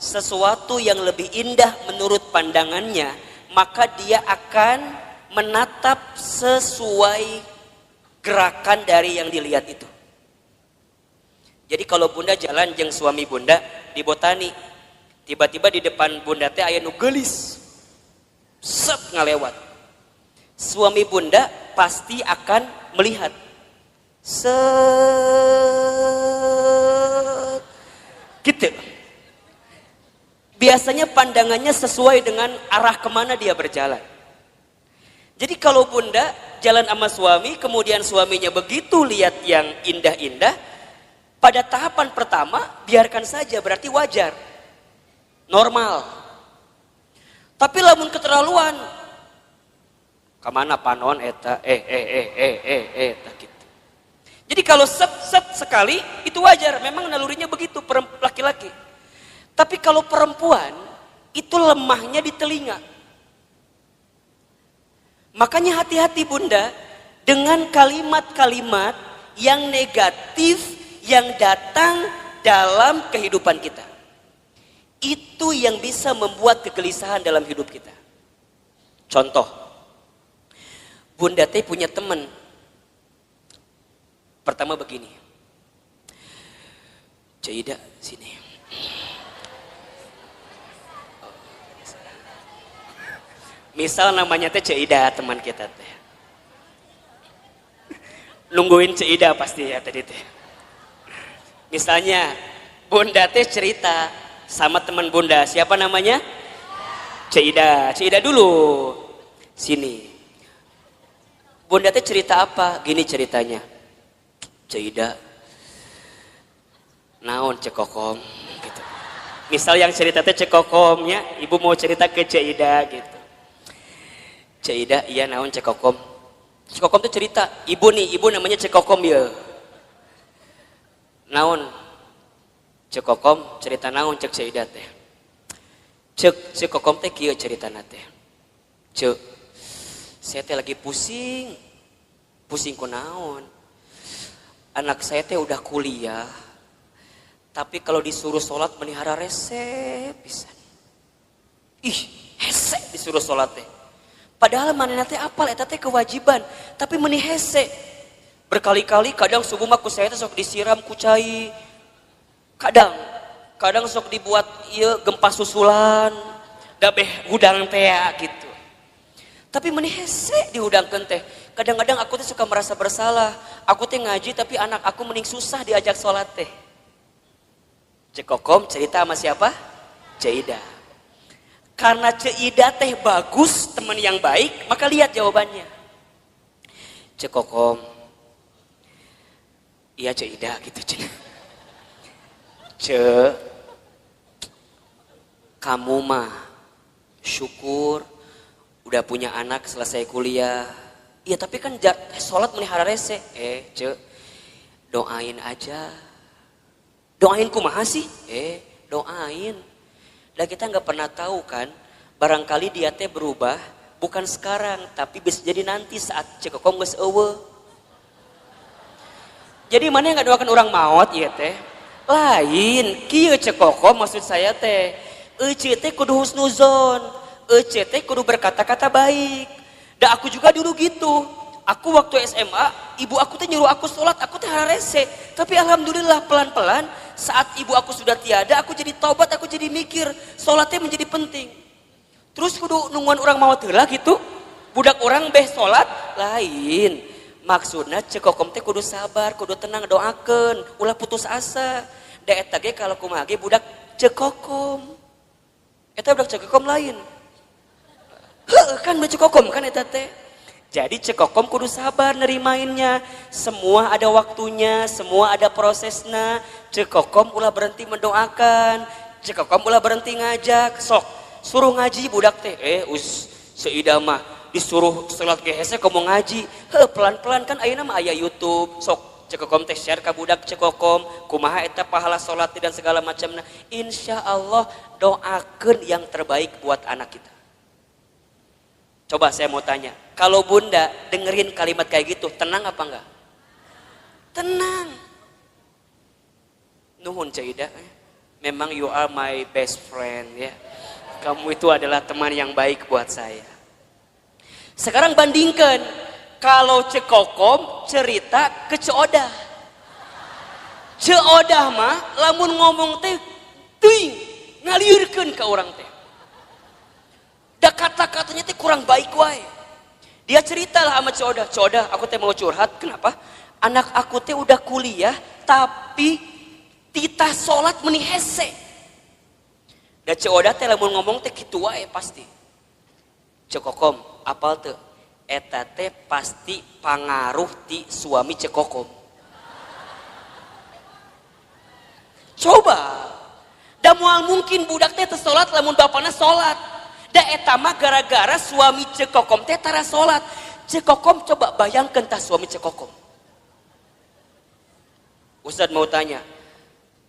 sesuatu yang lebih indah menurut pandangannya, maka dia akan menatap sesuai gerakan dari yang dilihat itu. Jadi kalau Bunda jalan jeung suami Bunda di Botani, tiba-tiba di depan Bunda teh aya nu geulis. Set ngalewat. Suami Bunda pasti akan melihat. Set gitu. Biasanya pandangannya sesuai dengan arah kemana dia berjalan. Jadi kalau Bunda jalan sama suami, kemudian suaminya begitu lihat yang indah-indah, pada tahapan pertama biarkan saja, berarti wajar, normal. Tapi lamun keterlaluan, kemana panon eta, eta gitu. Jadi kalau set sekali itu wajar, memang nalurinya begitu laki-laki. Tapi kalau perempuan itu lemahnya di telinga. Makanya hati-hati Bunda dengan kalimat-kalimat yang negatif yang datang dalam kehidupan kita. Itu yang bisa membuat kegelisahan dalam hidup kita. Contoh, Bunda teh punya teman. Pertama begini, Cida sini. Misal namanya teh Cida, teman kita teh. Nungguin Cida pasti ya tadi teh. Misalnya Bunda teh cerita sama teman Bunda, siapa namanya? Cida. Cida dulu. Sini. Bunda teh cerita apa? Gini ceritanya. Cida. Naon cekokom gitu. Misal yang cerita teh cekokomnya, ibu mau cerita ke Cida gitu. Cida, iya naon cekokom. Cekokom tuh cerita, ibu namanya cekokom ya. Naon cekokom cerita naon cek Cida teh. Cekokom teh kieu ceritana teh. Cek, saya teh lagi pusing ku naon. Anak saya teh udah kuliah, tapi kalau disuruh sholat melihara rese pisan. Ih, hese disuruh sholat teh. Padahal manehna teh apal eta teh kewajiban, tapi meuni hese. Berkali-kali kadang subuh mah ku saya teh sok disiram ku cai. Kadang sok dibuat ieu gempa susulan, da beh hudang teh gitu. Tapi meuni hese dihudangkeun teh. Kadang-kadang aku teh suka merasa bersalah. Aku teh ngaji tapi anak aku mending susah diajak sholat teh. Cekokom cerita sama siapa? Cida. Karena Cida teh bagus, teman yang baik, maka lihat jawabannya. Cekokom. Iya Cida gitu Cida. Kamu mah syukur udah punya anak selesai kuliah. Ya tapi kan sholat melihara rese. Ce, doain aja. Doain kumaha sih? Doain. Dan kita nggak pernah tahu kan, barangkali dia teh berubah, bukan sekarang, tapi bisa jadi nanti saat cekokom geus eueuh. Jadi mana yang nggak doakan orang maut ya teh? Lain, kieu cekokom maksud saya teh. Ece teh kudu husnuzon, ece teh kudu berkata-kata baik. Dan aku juga dulu gitu. Aku waktu SMA, ibu aku teh nyuruh aku sholat, aku teh rese. Tapi alhamdulillah pelan-pelan saat ibu aku sudah tiada, aku jadi taubat, aku jadi mikir sholatnya menjadi penting. Terus kudu nungguan orang mau heula gitu. Budak orang beh sholat lain. Maksudnya cekokom teh kudu sabar, kudu tenang, doakeun, ulah putus asa. Da eta ge kalau kumaha ge budak cekokom. Eta budak cekokom lain. Kan cekokom kan eta teh. Jadi cekokom kudu sabar nerimainnya. Semua ada waktunya, semua ada prosesnya. Cekokom ulah berhenti mendoakan, cekokom ulah berhenti ngajak. Sok suruh ngaji budak teh. Seidah mah disuruh salat ge hese komo ngaji. Pelan-pelan kan ayeuna mah aya YouTube. Sok cekokom teh share ka budak cekokom kumaha eta pahala salat dan segala macamna. Insyaallah doakeun yang terbaik buat anak kita. Coba saya mau tanya, kalau bunda dengerin kalimat kayak gitu, tenang apa enggak? Tenang. Nuhun Caidah, memang you are my best friend ya. Kamu itu adalah teman yang baik buat saya. Sekarang bandingkan, kalau cekokom cerita ke Ceodah. Ceodah mah lamun ngomong teh teuing ngaliurkeun ka urang teh. Da kata-katanya teh kurang baik wae. Dia ceritalah sama Ceodah, Ceodah aku teh mau curhat, kenapa? Anak aku teh udah kuliah tapi titah sholat meni hese. Da Ceodah teh lamun ngomong teh kitu wae pasti. Cekokom, apal teu? Eta teh pasti pangaruh ti suami cekokom. Coba. Da moal mungkin budak teh teu sholat lamun bapana sholat. Da eta mah gara-gara suami cekokom teh tara salat. Cekokom coba bayangkeun tah suami cekokom. Ustaz mau tanya,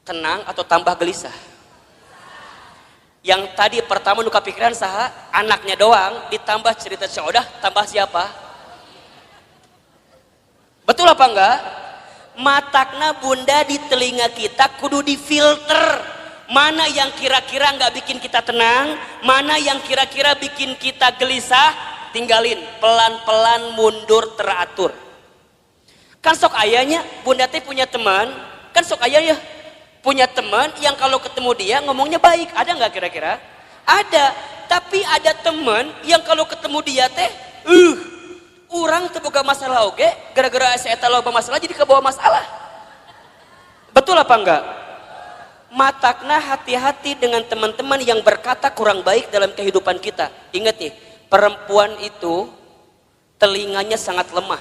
tenang atau tambah gelisah? Yang tadi pertama nu kapikiran saha? Anaknya doang, ditambah cerita Ceodah, tambah siapa? Betul apa enggak? Matakna bunda di telinga kita kudu difilter. Mana yang kira-kira nggak bikin kita tenang, mana yang kira-kira bikin kita gelisah, tinggalin, pelan-pelan mundur teratur. Kan sok ayahnya, bunda teh punya teman, kan sok ayah ya, punya teman yang kalau ketemu dia ngomongnya baik, ada nggak kira-kira? Ada, tapi ada teman yang kalau ketemu dia teh, orang terbuka masalah oke, gara-gara saya tahu masalah jadi kebawa masalah. Betul apa enggak? Matakna hati-hati dengan teman-teman yang berkata kurang baik dalam kehidupan kita. Ingat nih, perempuan itu telinganya sangat lemah.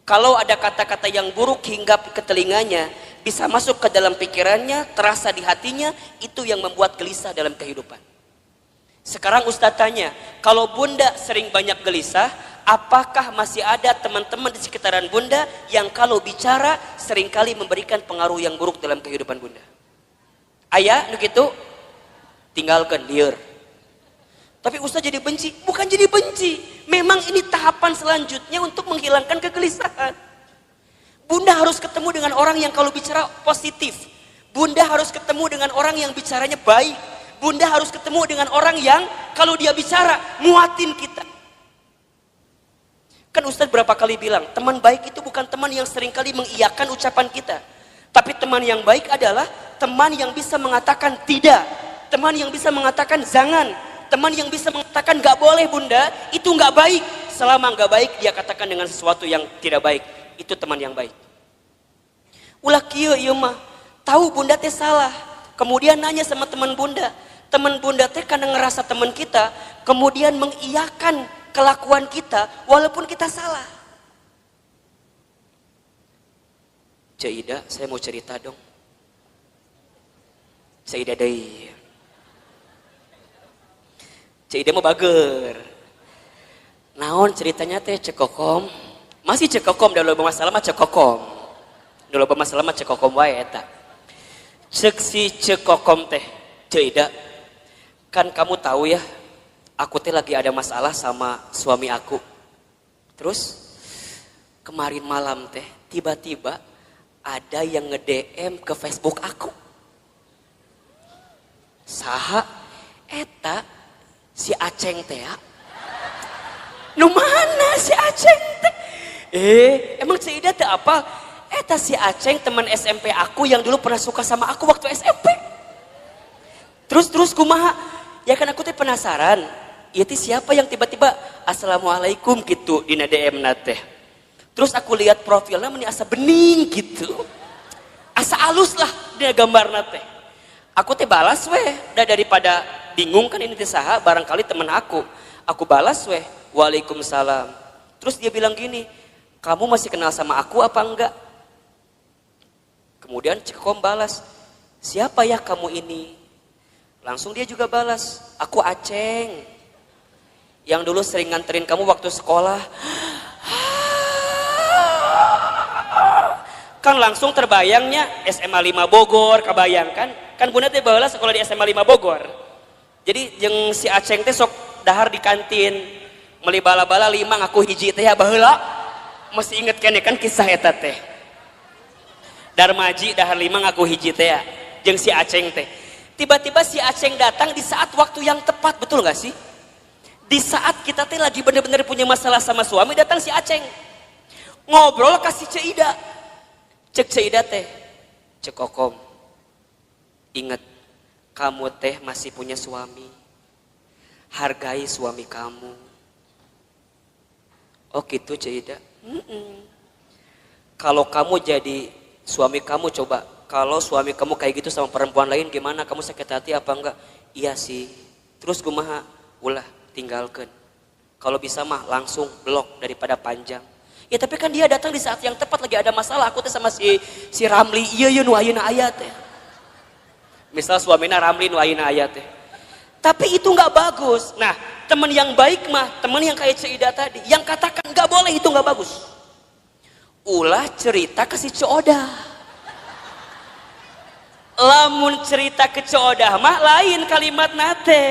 Kalau ada kata-kata yang buruk hinggap ke telinganya, bisa masuk ke dalam pikirannya, terasa di hatinya, itu yang membuat gelisah dalam kehidupan. Sekarang Ustadz tanya, kalau bunda sering banyak gelisah, apakah masih ada teman-teman di sekitaran bunda yang kalau bicara seringkali memberikan pengaruh yang buruk dalam kehidupan bunda? Ayah, nu gitu, tinggalkan lieur. Tapi Ustaz jadi benci, bukan jadi benci. Memang ini tahapan selanjutnya untuk menghilangkan kegelisahan. Bunda harus ketemu dengan orang yang kalau bicara positif. Bunda harus ketemu dengan orang yang bicaranya baik. Bunda harus ketemu dengan orang yang kalau dia bicara muatin kita. Kan Ustaz berapa kali bilang, teman baik itu bukan teman yang seringkali mengiyakan ucapan kita. Tapi teman yang baik adalah teman yang bisa mengatakan tidak, teman yang bisa mengatakan jangan, teman yang bisa mengatakan gak boleh bunda, itu gak baik. Selama gak baik dia katakan dengan sesuatu yang tidak baik, itu teman yang baik. Ulah kieu ieu mah, tahu bunda teh salah, kemudian nanya sama teman bunda teh karena ngerasa teman kita, kemudian mengiyakan kelakuan kita walaupun kita salah. Caidah, saya mau cerita dong. Caidah deui. Caidah mau bager. Naon ceritanya teh cekokom? Masih cekokom, dah loba masalah mah cekokom. Dah loba masalah mah cekokom wae eta. Cek si cekokom teh, Ceuida. Kan kamu tahu ya, aku teh lagi ada masalah sama suami aku. Terus kemarin malam teh tiba-tiba ada yang nge-DM ke Facebook aku. Saha eta si Aceng teh ya. Nu mana si Aceng teh? Emang Ceuida teh apa? Eta si Aceng teman SMP aku yang dulu pernah suka sama aku waktu SMP. Terus kumaha? Ya kan aku teh penasaran. Ieu siapa yang tiba-tiba assalamualaikum gitu di DM teh. Terus aku lihat profilnya meni asa bening gitu. Asa alus lah dia gambarna teh. Aku teh balas weh, daripada bingung kan ini teh saha, barangkali teman aku. Aku balas weh, waalaikumsalam. Terus dia bilang gini, kamu masih kenal sama aku apa enggak? Kemudian Cekom balas, siapa ya kamu ini? Langsung dia juga balas, aku Aceng. Yang dulu sering nganterin kamu waktu sekolah. Kan langsung terbayangnya SMA 5 Bogor, kebayangkan? Kan bunda teh baheula sekolah di SMA 5 Bogor. Jadi jeung si Aceng teh sok dahar di kantin. Meuli bala-bala 5 ngaku hiji teh ya baheula. Masih inget kene kan kisah eta teh. Darmaji dahar 5 ngaku hiji teh ya. Jeung si Aceng teh. Tiba-tiba si Aceng datang di saat waktu yang tepat, betul gak sih? Di saat kita teh lagi bener-bener punya masalah sama suami, datang si Aceng. Ngobrol kasih Ceuida. Cek Ceuida teh, cek Kokom. Ingat, kamu teh masih punya suami. Hargai suami kamu. Oh gitu Ceuida. Kalau kamu jadi suami kamu, coba kalau suami kamu kayak gitu sama perempuan lain gimana? Kamu sakit hati apa enggak? Iya sih. Terus kumaha? Ulah tinggalkan. Kalau bisa mah langsung blok daripada panjang. Ya tapi kan dia datang di saat yang tepat, lagi ada masalah. Aku teh sama si Ramli, iya nu ayeuna aya teh. Misal suamina Ramli nu ayeuna aya teh. Tapi itu nggak bagus. Nah, teman yang baik mah, teman yang kayak Ceuida tadi, yang katakan nggak boleh itu nggak bagus. Ulah cerita ke si Coodah. Lamun cerita ke Coodah mah lain kalimat nate.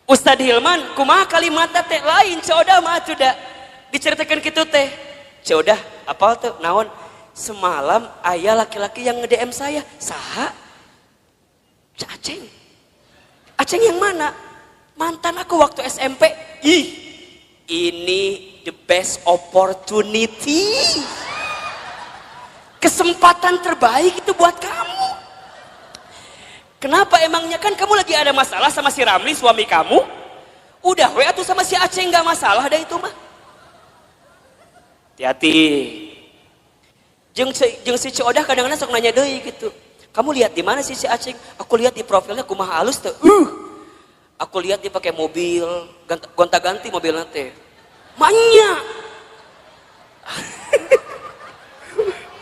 Ustadz Hilman, kumaha kalimat nate lain Coodah mah sudah diceritakan gitu teh. Coodah, apal tuh naon? Semalam ayah laki-laki yang nge-DM saya. Saha? Aceng. Aceng yang mana? Mantan aku waktu SMP. Ih, ini the best opportunity. Kesempatan terbaik itu buat kamu. Kenapa emangnya? Kan kamu lagi ada masalah sama si Ramli suami kamu. Udah we atuh sama si Aceng gak masalah dah itu mah. Hati-hati. Jeung si Coodah kadang-kadang sok nanya deui gitu. Kamu lihat di mana sih si Aceng? Aku lihat di profilnya kumaha halus teh. Aku lihat dia pakai mobil, gonta-ganti mobilnya teh. Manya.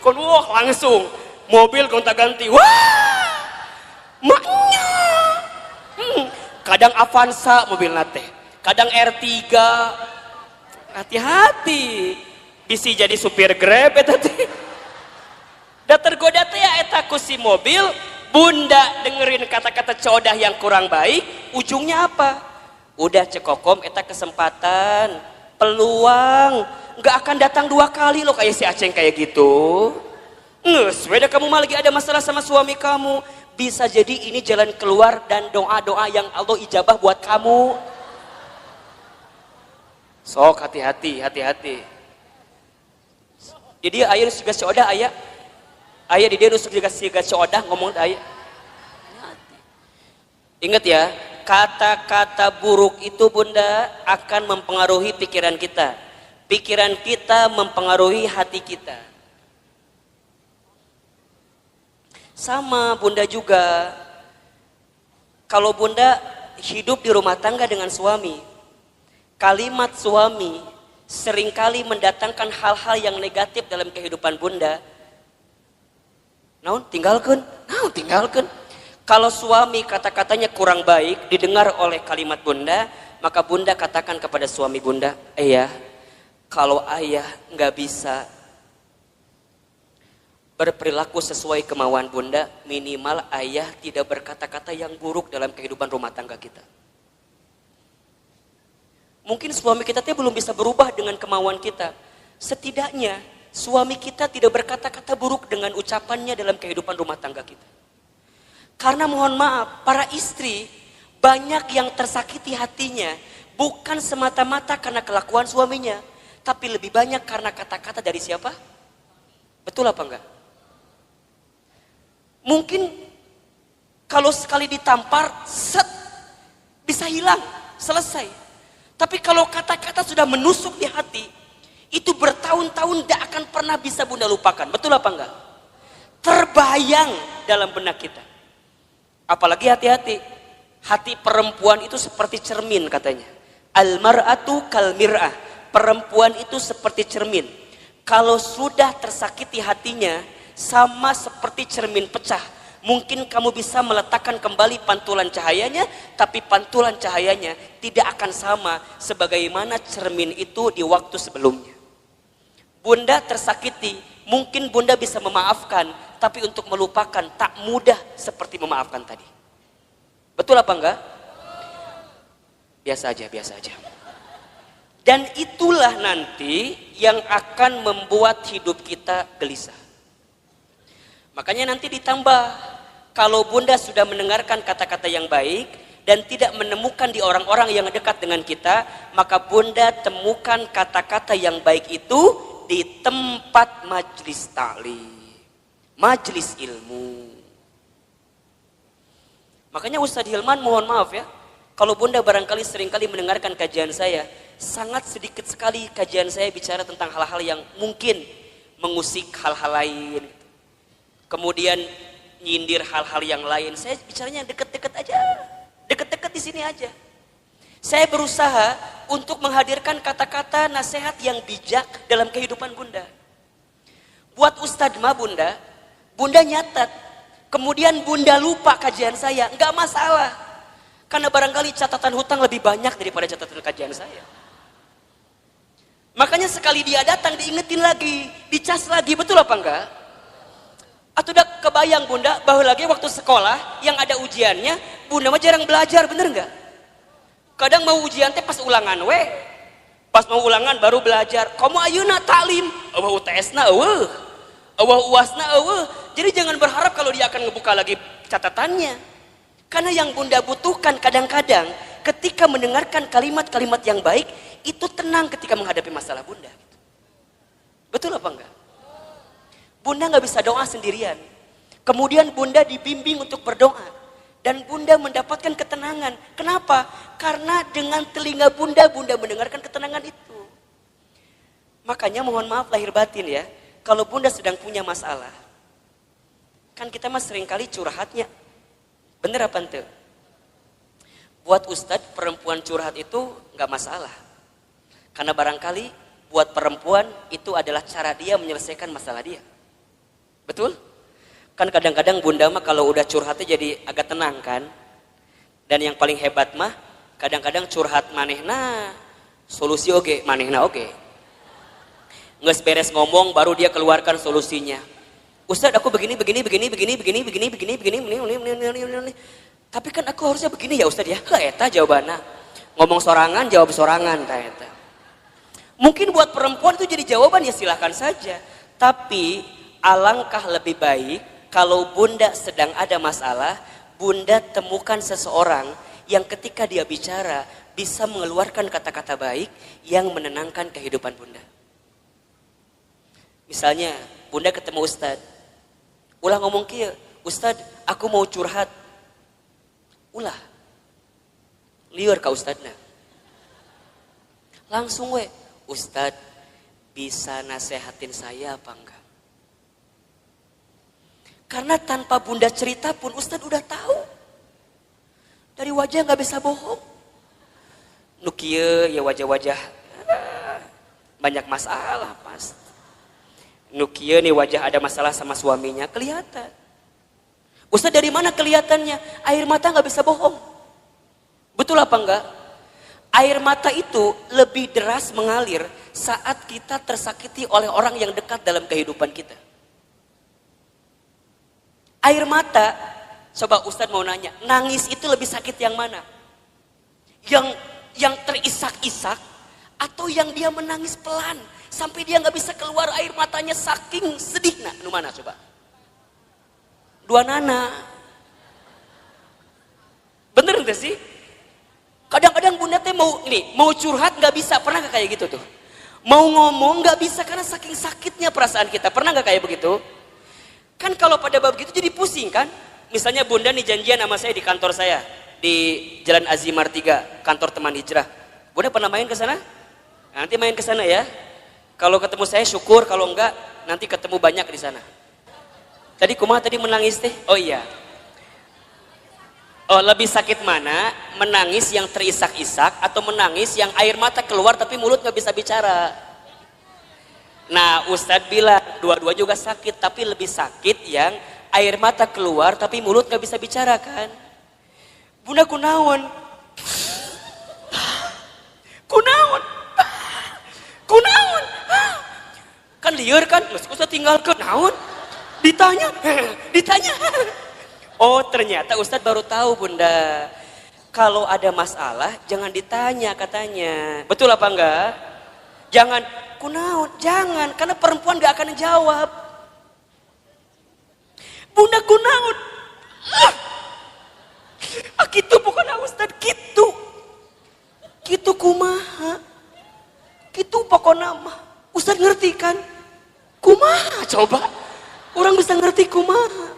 Kon wah langsung mobil gonta-ganti. Wah! Manya. Kadang Avanza mobilnya teh. Kadang R3. Hati-hati. Bisa jadi supir Grab eta teh. Da tergoda teh ya eta ku si mobil, bunda dengerin kata-kata Coodah yang kurang baik, ujungnya apa? Udah cekokom eta kesempatan, peluang, nggak akan datang 2 kali loh kayak si Aceng kayak gitu. Nges, beda kamu mah lagi ada masalah sama suami kamu, bisa jadi ini jalan keluar dan doa-doa yang Allah ijabah buat kamu. Sok hati-hati, hati-hati. Jadi ayah juga Coodah ayah di dia nusuk juga si Coodah ngomong ayah. Ingat ya, kata-kata buruk itu bunda akan mempengaruhi pikiran kita. Pikiran kita mempengaruhi hati kita. Sama bunda juga. Kalau bunda hidup di rumah tangga dengan suami, kalimat suami seringkali mendatangkan hal-hal yang negatif dalam kehidupan bunda. Naon tinggalkan. Kalau suami kata-katanya kurang baik didengar oleh kalimat bunda, maka bunda katakan kepada suami bunda, ayah, kalau ayah nggak bisa berperilaku sesuai kemauan bunda, minimal ayah tidak berkata-kata yang buruk dalam kehidupan rumah tangga kita. Mungkin suami kita belum bisa berubah dengan kemauan kita. Setidaknya suami kita tidak berkata-kata buruk dengan ucapannya dalam kehidupan rumah tangga kita. Karena mohon maaf, para istri banyak yang tersakiti hatinya bukan semata-mata karena kelakuan suaminya, tapi lebih banyak karena kata-kata dari siapa? Betul apa enggak? Mungkin kalau sekali ditampar, set, bisa hilang, selesai. Tapi kalau kata-kata sudah menusuk di hati, itu bertahun-tahun tidak akan pernah bisa bunda lupakan. Betul apa enggak? Terbayang dalam benak kita. Apalagi hati-hati. Hati perempuan itu seperti cermin katanya. Al-mar'atu kal mir'ah. Perempuan itu seperti cermin. Kalau sudah tersakiti hatinya, sama seperti cermin pecah. Mungkin kamu bisa meletakkan kembali pantulan cahayanya, tapi pantulan cahayanya tidak akan sama sebagaimana cermin itu di waktu sebelumnya. Bunda tersakiti, mungkin bunda bisa memaafkan, tapi untuk melupakan tak mudah seperti memaafkan tadi. Betul apa enggak? Biasa aja, biasa aja. Dan itulah nanti yang akan membuat hidup kita gelisah. Makanya nanti ditambah, kalau bunda sudah mendengarkan kata-kata yang baik dan tidak menemukan di orang-orang yang dekat dengan kita, maka bunda temukan kata-kata yang baik itu di tempat majlis ta'lim, majlis ilmu. Makanya Ustadz Hilman mohon maaf ya, kalau bunda barangkali seringkali mendengarkan kajian saya, sangat sedikit sekali kajian saya bicara tentang hal-hal yang mungkin mengusik hal-hal lain, kemudian nyindir hal-hal yang lain. Saya bicaranya deket-deket aja, deket-deket di sini aja. Saya berusaha untuk menghadirkan kata-kata nasihat yang bijak dalam kehidupan bunda. Buat Ustadz mah bunda nyatat, kemudian bunda lupa kajian saya, nggak masalah. Karena barangkali catatan hutang lebih banyak daripada catatan kajian saya. Makanya sekali dia datang diingetin lagi, dicas lagi, betul apa enggak? Atau udah kebayang bunda bahwa lagi waktu sekolah yang ada ujiannya, bunda mah jarang belajar, bener nggak? Kadang mau ujian teh pas ulangan pas mau ulangan baru belajar. Kamu ayeuna taklim, eueuh UTS-na eueuh, eueuh UAS-na eueuh. Jadi jangan berharap kalau dia akan ngebuka lagi catatannya. Karena yang bunda butuhkan kadang-kadang ketika mendengarkan kalimat-kalimat yang baik, itu tenang ketika menghadapi masalah bunda. Betul apa enggak? Bunda nggak bisa doa sendirian. Kemudian bunda dibimbing untuk berdoa. Dan bunda mendapatkan ketenangan. Kenapa? Karena dengan telinga bunda mendengarkan ketenangan itu. Makanya mohon maaf lahir batin ya. Kalau bunda sedang punya masalah. Kan kita mah seringkali curhatnya. Bener apa ente? Buat ustadz perempuan curhat itu nggak masalah. Karena barangkali buat perempuan itu adalah cara dia menyelesaikan masalah dia. Betul? Kan kadang-kadang bunda mah kalau udah curhatnya jadi agak tenang kan. Dan yang paling hebat mah kadang-kadang curhat manehna solusi oge, manehna oge. Nges beres ngomong baru dia keluarkan solusinya. Ustadz aku begini. Tapi kan aku harusnya begini ya Ustadz ya. Eta jawabannya. Ngomong sorangan jawab sorangan ta eta. Mungkin buat perempuan itu jadi jawaban ya silahkan saja. Tapi alangkah lebih baik kalau bunda sedang ada masalah, bunda temukan seseorang yang ketika dia bicara bisa mengeluarkan kata-kata baik yang menenangkan kehidupan bunda. Misalnya bunda ketemu Ustadz, ulah ngomong kieu, Ustadz aku mau curhat. Ulah liur ka Ustadna. Langsung Ustadz bisa nasehatin saya apa enggak? Karena tanpa bunda cerita pun Ustadz udah tahu. Dari wajah nggak bisa bohong. Nukie ya wajah-wajah banyak masalah pasti. Nukie nih wajah ada masalah sama suaminya kelihatan. Ustadz dari mana kelihatannya? Air mata nggak bisa bohong. Betul apa enggak? Air mata itu lebih deras mengalir saat kita tersakiti oleh orang yang dekat dalam kehidupan kita. Air mata, coba Ustadz mau nanya, nangis itu lebih sakit yang mana? Yang terisak-isak atau yang dia menangis pelan sampai dia nggak bisa keluar air matanya saking sedih? Nah, nu mana coba? Dua nana. Bener nggak sih? Kadang-kadang bunda teh mau curhat nggak bisa, pernah nggak kayak gitu tuh? Mau ngomong nggak bisa karena saking sakitnya perasaan kita, pernah nggak kayak begitu? Kan kalau pada bab gitu jadi pusing kan? Misalnya bunda nih janjian sama saya di kantor saya di Jalan Azimar 3, kantor teman hijrah. Bunda pernah main ke sana? Nanti main ke sana ya. Kalau ketemu saya syukur, kalau enggak nanti ketemu banyak di sana. Tadi kumaha tadi menangis teh? Oh iya. Oh, lebih sakit mana? Menangis yang terisak-isak atau menangis yang air mata keluar tapi mulut nggak bisa bicara? Nah, Ustadz bilang dua-dua juga sakit, tapi lebih sakit yang air mata keluar tapi mulut nggak bisa bicara kan? Bunda kunaon? Kunaon? Kunaon? Kan liar kan? Ustadz tinggalkan naon? Ditanya. Oh, ternyata Ustadz baru tahu bunda. Kalau ada masalah jangan ditanya katanya. Betul apa enggak? Jangan kunaon, jangan, karena perempuan gak akan jawab. Bunda kunaon? Gitu bukan Ustadz, gitu. Gitu kumaha? Gitu pokoknya mah. Ustadz ngerti kan? Kumaha coba? Orang bisa ngerti kumaha.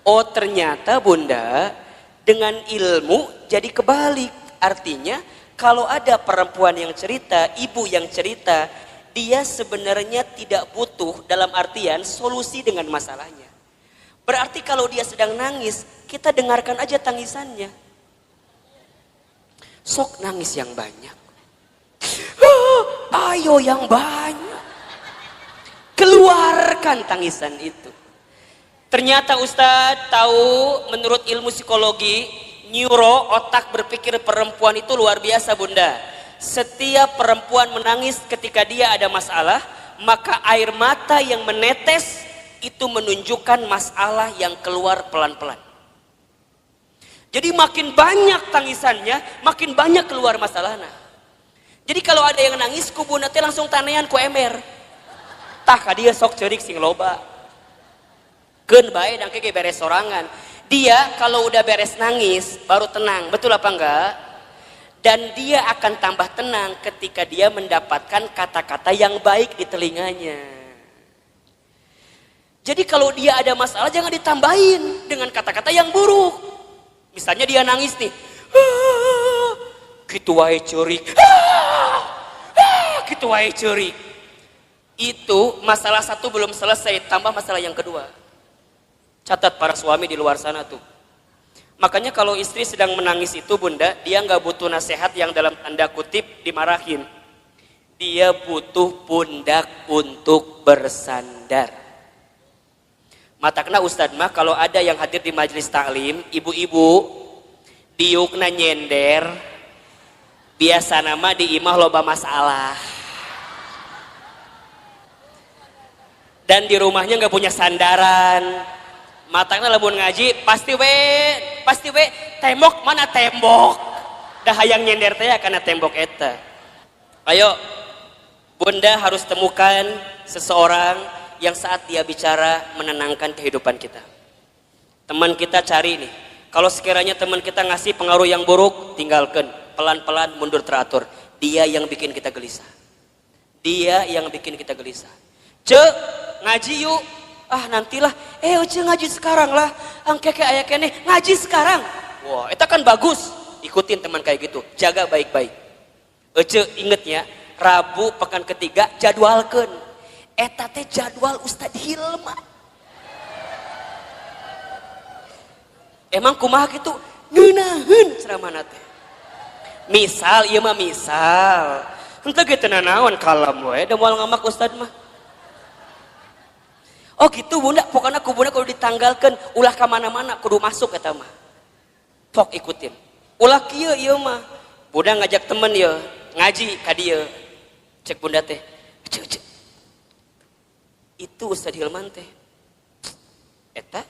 Oh ternyata bunda dengan ilmu jadi kebalik. Artinya kalau ada perempuan yang cerita, ibu yang cerita, dia sebenarnya tidak butuh dalam artian solusi dengan masalahnya. Berarti kalau dia sedang nangis, kita dengarkan aja tangisannya. Sok nangis yang banyak. Ayo yang banyak. Keluarkan tangisan itu. Ternyata Ustadz tahu menurut ilmu psikologi, neuro, otak berpikir perempuan itu luar biasa bunda. Setiap perempuan menangis ketika dia ada masalah, maka air mata yang menetes itu menunjukkan masalah yang keluar pelan-pelan. Jadi makin banyak tangisannya, makin banyak keluar masalahnya. Jadi kalau ada yang nangis, ku bunda teh langsung tanean ku emer. Tah ka dia sok ceurik sing loba. Keun bae dan keke beres sorangan. Dia kalau udah beres nangis baru tenang, betul apa enggak? Dan dia akan tambah tenang ketika dia mendapatkan kata-kata yang baik di telinganya. Jadi kalau dia ada masalah jangan ditambahin dengan kata-kata yang buruk. Misalnya dia nangis nih, gitu wae ceurik, gitu wae ceurik. Itu masalah satu belum selesai, tambah masalah yang kedua. Catat para suami di luar sana tuh. Makanya kalau istri sedang menangis itu bunda, dia nggak butuh nasihat yang dalam tanda kutip dimarahin. Dia butuh pundak untuk bersandar. Matakna Ustadz mah kalau ada yang hadir di majelis taklim, ibu-ibu, diukna nyender, biasa nama di imah loba masalah. Dan di rumahnya nggak punya sandaran. Matangna lamun ngaji pasti we tembok mana tembok dah hayang nyender teh karena tembok eta. Ayo bunda harus temukan seseorang yang saat dia bicara menenangkan kehidupan kita. Teman kita cari nih, kalau sekiranya teman kita ngasih pengaruh yang buruk, tinggalkan, pelan-pelan mundur teratur. Dia yang bikin kita gelisah, dia yang bikin kita gelisah. Ngaji yuk. Ah nantilah, uci ngaji sekarang lah, angkeke aya kene ngaji sekarang. Wah, itu kan bagus. Ikutin teman kayak gitu, jaga baik-baik. Ece inget ya, Rabu pekan ketiga jadwalkeun. Eta teh jadwal Ustadz Hilma. Emang kumaha gitu? Ngeunaheun ceramahna teh. Misal, ieu mah misal. Henteu ge teu nanaon kalem we, da moal ngamak Ustadz mah. Oh gitu bunda, pokoknya ku bunda kalau ditanggalkan ulah ke mana-mana kudu masuk eta mah. Sok ikutin. Ulah kieu ieu mah. Bunda ngajak temen ya ngaji ka dieu. Cek bunda teh. Cek. Itu Ustaz Hilman teh. Eta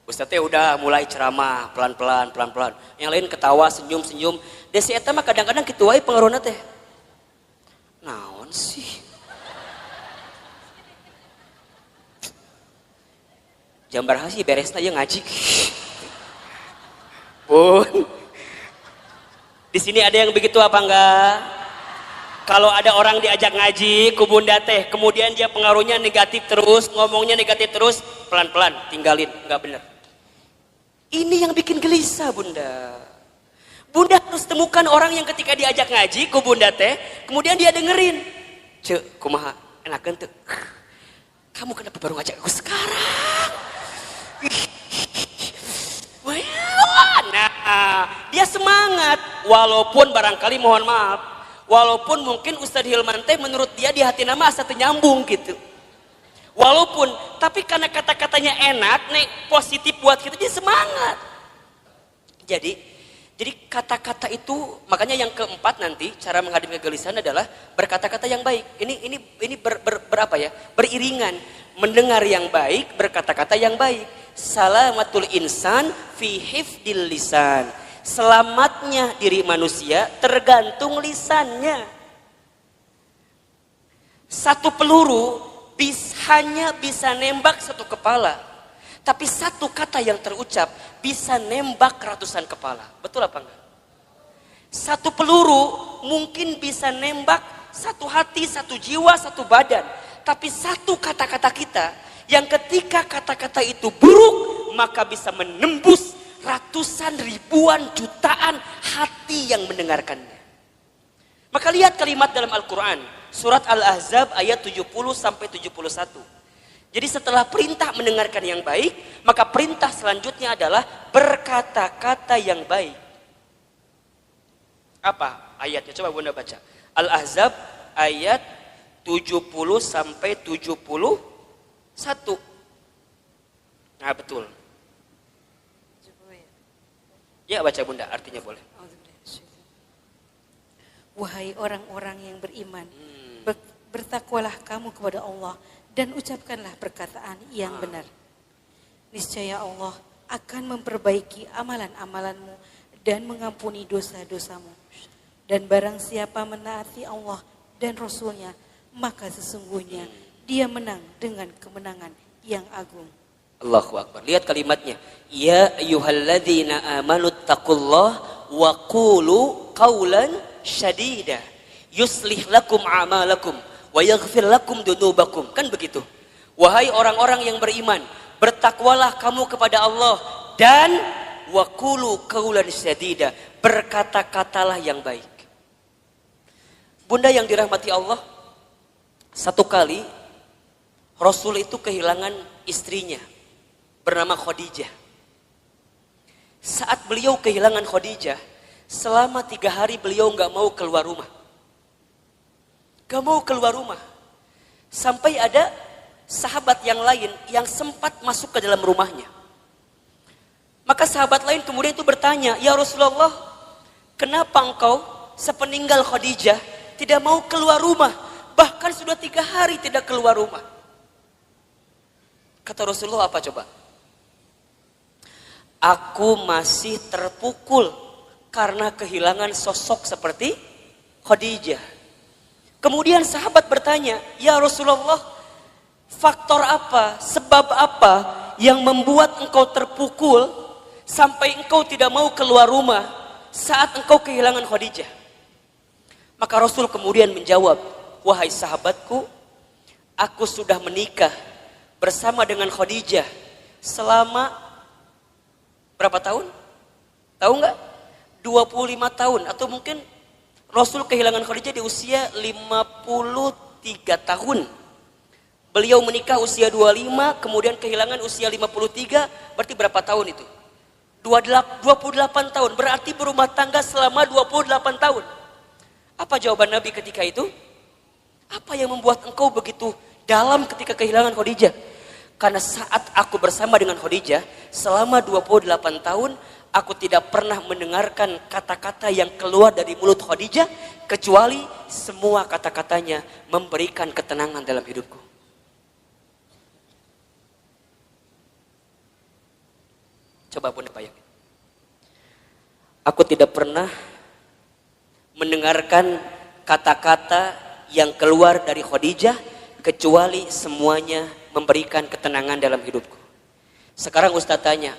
Ustaz teh udah mulai ceramah pelan-pelan. Yang lain ketawa, senyum. Desi eta mah kadang-kadang kitu wae pengaruhna teh. Naon sih? Jambar hasi beresna ye ngaji. Bun. Di sini ada yang begitu apa enggak? Kalau ada orang diajak ngaji ku bunda teh, kemudian dia pengaruhnya negatif terus, ngomongnya negatif terus, pelan-pelan tinggalin, enggak benar. Ini yang bikin gelisah bunda. Bunda harus temukan orang yang ketika diajak ngaji ku bunda teh, kemudian dia dengerin. Cek, kumaha enakeun teu? Kamu kenapa baru ngajak aku sekarang? Nah, dia semangat walaupun barangkali mohon maaf, walaupun mungkin Ustadz Hilman teh menurut dia di hati nama asa teu nyambung gitu. Walaupun, tapi karena kata-katanya enak, nih positif buat kita, dia semangat. Jadi kata-kata itu, makanya yang keempat nanti cara menghadapi kegelisahan adalah berkata-kata yang baik. Ini berapa ya? Beriringan, mendengar yang baik, berkata-kata yang baik. Salamatul insan fi hifdil lisan. Selamatnya diri manusia tergantung lisannya. Satu peluru hanya bisa nembak satu kepala, tapi satu kata yang terucap bisa nembak ratusan kepala. Betul apa enggak? Satu peluru mungkin bisa nembak satu hati, satu jiwa, satu badan, tapi satu kata-kata kita yang ketika kata-kata itu buruk maka bisa menembus ratusan, ribuan, jutaan hati yang mendengarkannya. Maka lihat kalimat dalam Al-Quran surat Al-Ahzab ayat 70-71. Jadi setelah perintah mendengarkan yang baik, maka perintah selanjutnya adalah berkata-kata yang baik. Apa ayatnya? Coba Bunda baca. Al-Ahzab ayat 70-71. Nah betul. Ya baca Bunda, artinya boleh. Wahai orang-orang yang beriman, bertakwalah kamu kepada Allah dan ucapkanlah perkataan yang benar. Niscaya Allah akan memperbaiki amalan-amalanmu dan mengampuni dosa-dosamu. Dan barang siapa menaati Allah dan Rasulnya, maka sesungguhnya dia menang dengan kemenangan yang agung. Allahu Akbar. Lihat kalimatnya. Ya ayyuhalladzina amanu taqullaha wa qulu qawlan syadida yuslih lakum a'malakum wa yaghfir lakum dunubakum. Kan begitu. Wahai orang-orang yang beriman, bertakwalah kamu kepada Allah dan wa qulu qawlan syadida, berkata-katalah yang baik. Bunda yang dirahmati Allah, satu kali Rasul itu kehilangan istrinya bernama Khadijah. Saat beliau kehilangan Khadijah, selama 3 hari beliau gak mau keluar rumah. Gak mau keluar rumah. Sampai ada sahabat yang lain yang sempat masuk ke dalam rumahnya. Maka sahabat lain kemudian itu bertanya, ya Rasulullah, kenapa engkau sepeninggal Khadijah tidak mau keluar rumah? Bahkan sudah 3 hari tidak keluar rumah. Kata Rasulullah apa coba? Aku masih terpukul karena kehilangan sosok seperti Khadijah. Kemudian sahabat bertanya, ya Rasulullah, faktor apa, sebab apa yang membuat engkau terpukul sampai engkau tidak mau keluar rumah saat engkau kehilangan Khadijah? Maka Rasul kemudian menjawab, wahai sahabatku, aku sudah menikah bersama dengan Khadijah selama berapa tahun? Tahu nggak? 25 tahun atau mungkin Rasul kehilangan Khadijah di usia 53 tahun. Beliau menikah usia 25, kemudian kehilangan usia 53, berarti berapa tahun itu? 28 tahun, berarti berumah tangga selama 28 tahun. Apa jawaban Nabi ketika itu? Apa yang membuat engkau begitu dalam ketika kehilangan Khadijah? Karena saat aku bersama dengan Khadijah selama 28 tahun, Aku tidak pernah mendengarkan kata-kata yang keluar dari mulut Khadijah kecuali semua kata-katanya memberikan ketenangan dalam hidupku. Coba Bunda bayangin. Aku tidak pernah mendengarkan kata-kata yang keluar dari Khadijah kecuali semuanya memberikan ketenangan dalam hidupku. Sekarang Ustaz tanya,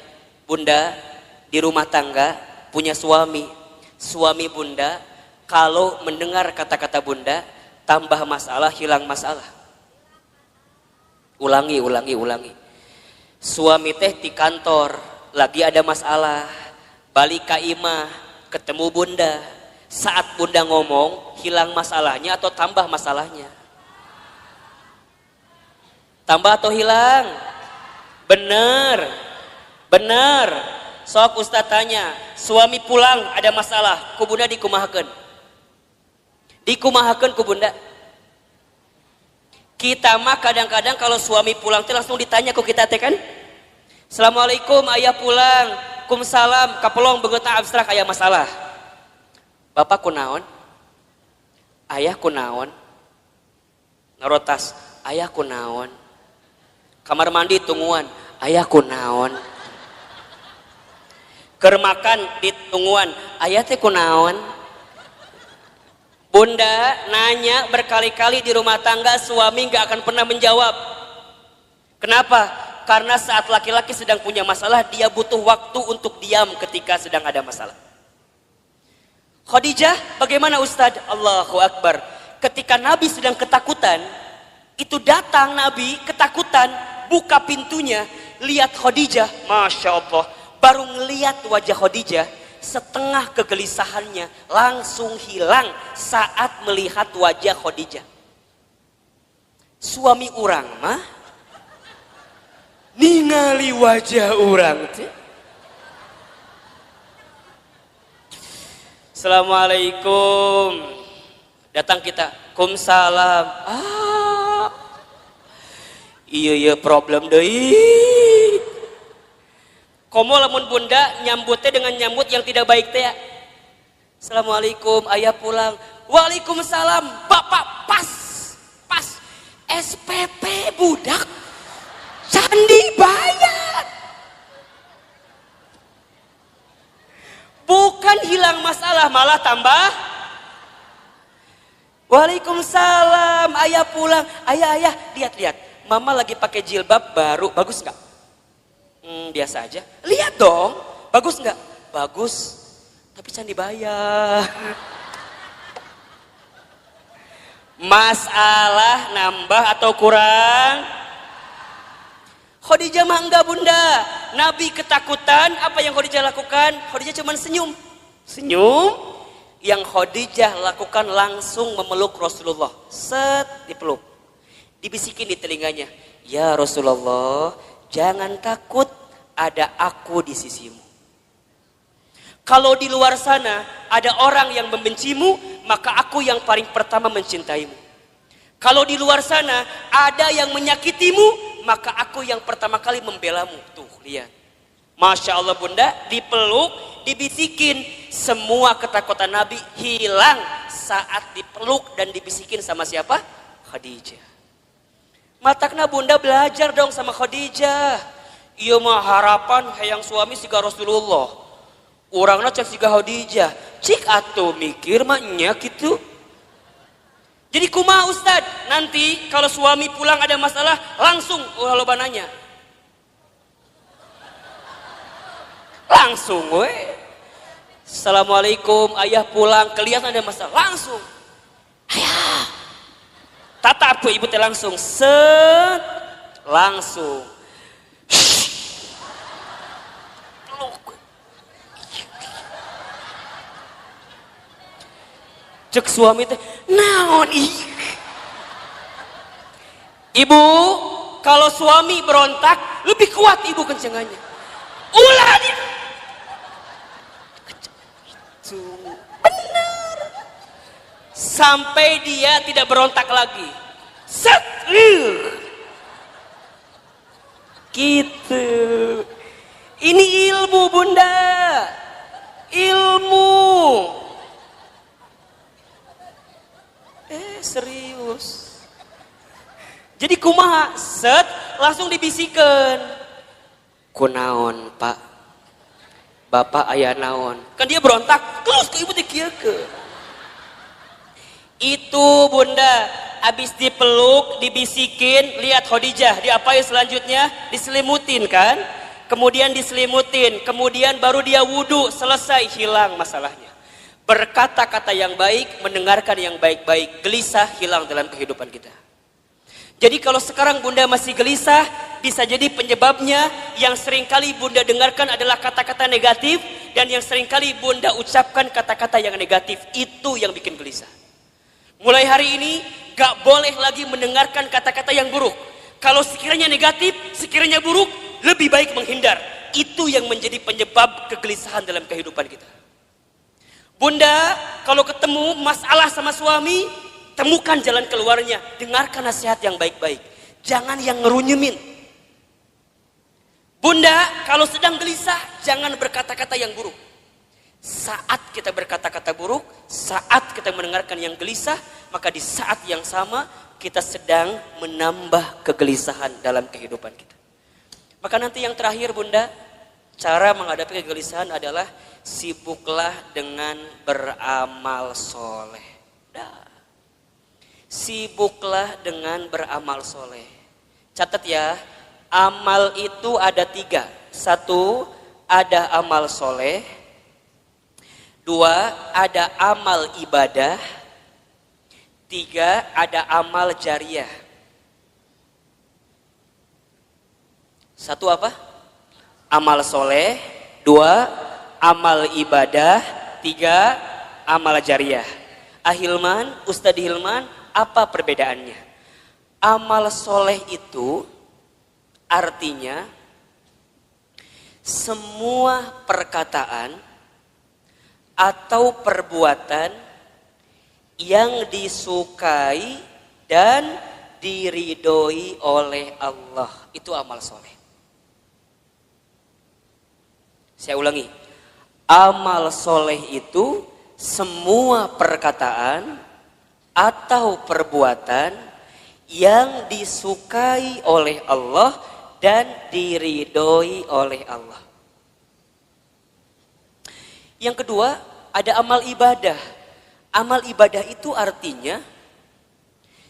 Bunda di rumah tangga punya suami Bunda kalau mendengar kata-kata Bunda tambah masalah, hilang masalah. Ulangi. Suami teh di kantor lagi ada masalah, balik ke imah ketemu Bunda, saat Bunda ngomong hilang masalahnya atau tambah masalahnya? Tambah atau hilang? Bener. Sok Ustaz tanya, suami pulang ada masalah, ku Bunda dikumahakeun. Dikumahakeun ku Bunda. Kita mah kadang-kadang kalau suami pulang teh langsung ditanya ku kita teh kan. Assalamualaikum, ayah pulang. Kumsalam, kapelong beungeutna abstrak aya masalah. Bapak kunaon? Ayah kunaon? Narotas, ayah kunaon? Kamar mandi tungguan, ayah kunaon? Keur makan di tungguan, ayah teh kunaon? Bunda nanya berkali-kali di rumah tangga, suami gak akan pernah menjawab. Kenapa? Karena saat laki-laki sedang punya masalah, dia butuh waktu untuk diam ketika sedang ada masalah. Khadijah bagaimana Ustadz? Allahu Akbar. Ketika Nabi sedang ketakutan, itu datang Nabi ketakutan, buka pintunya, lihat Khadijah, Masya Allah. Baru ngelihat wajah Khadijah, setengah kegelisahannya langsung hilang saat melihat wajah Khadijah. Suami orang mah ningali wajah orang teh. Assalamualaikum. Datang kita, kumsalam. Iya problem deui. Komo lamun Bunda nyambutnya dengan nyambut yang tidak baik teh ya. Assalamualaikum, ayah pulang. Waalaikumsalam, bapak pas SPP budak candi bayar. Bukan hilang masalah, malah tambah. Waalaikumsalam, ayah pulang. Ayah, lihat. Mama lagi pakai jilbab baru, bagus nggak? Biasa aja. Lihat dong, bagus nggak? Bagus, tapi can dibayar. Masalah nambah atau kurang? Khadijah mah enggak Bunda. Nabi ketakutan, apa yang Khadijah lakukan? Khadijah cuma senyum. Yang Khadijah lakukan langsung memeluk Rasulullah. Set, dipeluk. Dibisikin di telinganya, ya Rasulullah, jangan takut, ada aku di sisimu. Kalau di luar sana ada orang yang membencimu, maka aku yang paling pertama mencintaimu. Kalau di luar sana ada yang menyakitimu, maka aku yang pertama kali membelamu. Tuh, lihat. Masya Allah Bunda, dipeluk, dibisikin. Semua ketakutan Nabi hilang saat dipeluk dan dibisikin sama siapa? Khadijah. Matakna Bunda belajar dong sama Khadijah. Iya mah harapan hayang suami siga Rasulullah. Urangna cek siga Khadijah. Cik atuh mikir mah nya gitu. Jadi kumaha Ustad? Nanti kalau suami pulang ada masalah langsung loba nanya. Langsung we. Assalamualaikum, ayah pulang, kelihatan ada masalah, langsung. Ayah. Tatap tuh ibu teh langsung, set, langsung. Cek suami teh, naon ih. Ibu, kalau suami berontak, lebih kuat ibu kencengannya. Ulah dia. Benar. Sampai dia tidak berontak lagi. Set. Gitu. Ini ilmu Bunda. Jadi kumaha, set, langsung dibisikan. Kunaon pak, bapak ayah naon. Kan dia berontak, terus ke ibu dikieukeun. Itu bunda, habis dipeluk, dibisikin, lihat Khadijah, diapain selanjutnya? Diselimutin kan? Kemudian diselimutin, kemudian baru dia wudhu, selesai, hilang masalahnya. Berkata-kata yang baik, mendengarkan yang baik-baik, gelisah hilang dalam kehidupan kita. Jadi kalau sekarang bunda masih gelisah, bisa jadi penyebabnya yang seringkali bunda dengarkan adalah kata-kata negatif, dan yang seringkali bunda ucapkan kata-kata yang negatif, itu yang bikin gelisah. Mulai hari ini, gak boleh lagi mendengarkan kata-kata yang buruk. Kalau sekiranya negatif, sekiranya buruk, lebih baik menghindar. Itu yang menjadi penyebab kegelisahan dalam kehidupan kita. Bunda, kalau ketemu masalah sama suami, temukan jalan keluarnya. Dengarkan nasihat yang baik-baik. Jangan yang ngerunyemin. Bunda, kalau sedang gelisah, jangan berkata-kata yang buruk. Saat kita berkata-kata buruk, saat kita mendengarkan yang gelisah, maka di saat yang sama kita sedang menambah kegelisahan dalam kehidupan kita. Maka nanti yang terakhir bunda, cara menghadapi kegelisahan adalah sibuklah dengan beramal soleh. Sibuklah dengan beramal soleh. Catat ya, amal itu ada 3. 1, ada amal soleh. 2, ada amal ibadah. 3, ada amal jariah. 1 apa? Amal soleh. 2, amal ibadah. 3, amal jariah. Ahilman, Ustadz Hilman, apa perbedaannya? Amal soleh itu artinya semua perkataan atau perbuatan yang disukai dan diridhoi oleh Allah. Itu amal soleh. Saya ulangi. Amal soleh itu semua perkataan atau perbuatan yang disukai oleh Allah dan diridhoi oleh Allah. Yang kedua, ada amal ibadah. Amal ibadah itu artinya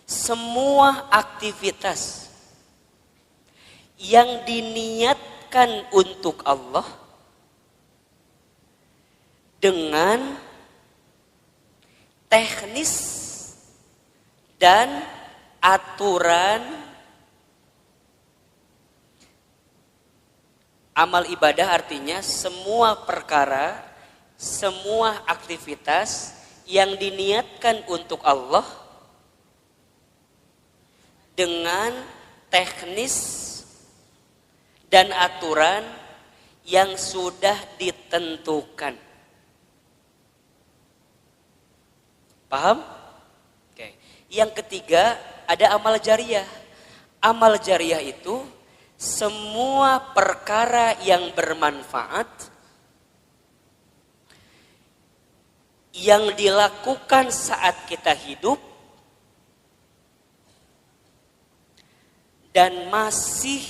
semua aktivitas yang diniatkan untuk Allah dengan teknis dan aturan. Amal ibadah artinya semua perkara, semua aktivitas yang diniatkan untuk Allah dengan teknis dan aturan yang sudah ditentukan. Paham? Oke. Yang ketiga, ada amal jariah. Amal jariah itu semua perkara yang bermanfaat yang dilakukan saat kita hidup dan masih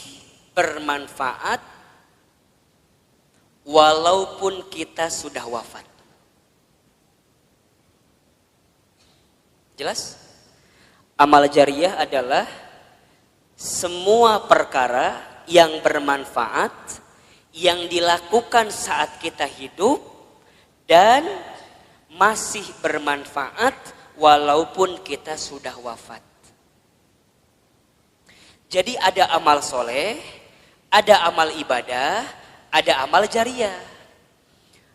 bermanfaat walaupun kita sudah wafat. Jelas? Amal jariah adalah semua perkara yang bermanfaat yang dilakukan saat kita hidup dan masih bermanfaat walaupun kita sudah wafat. Jadi ada amal soleh, ada amal ibadah, ada amal jariah.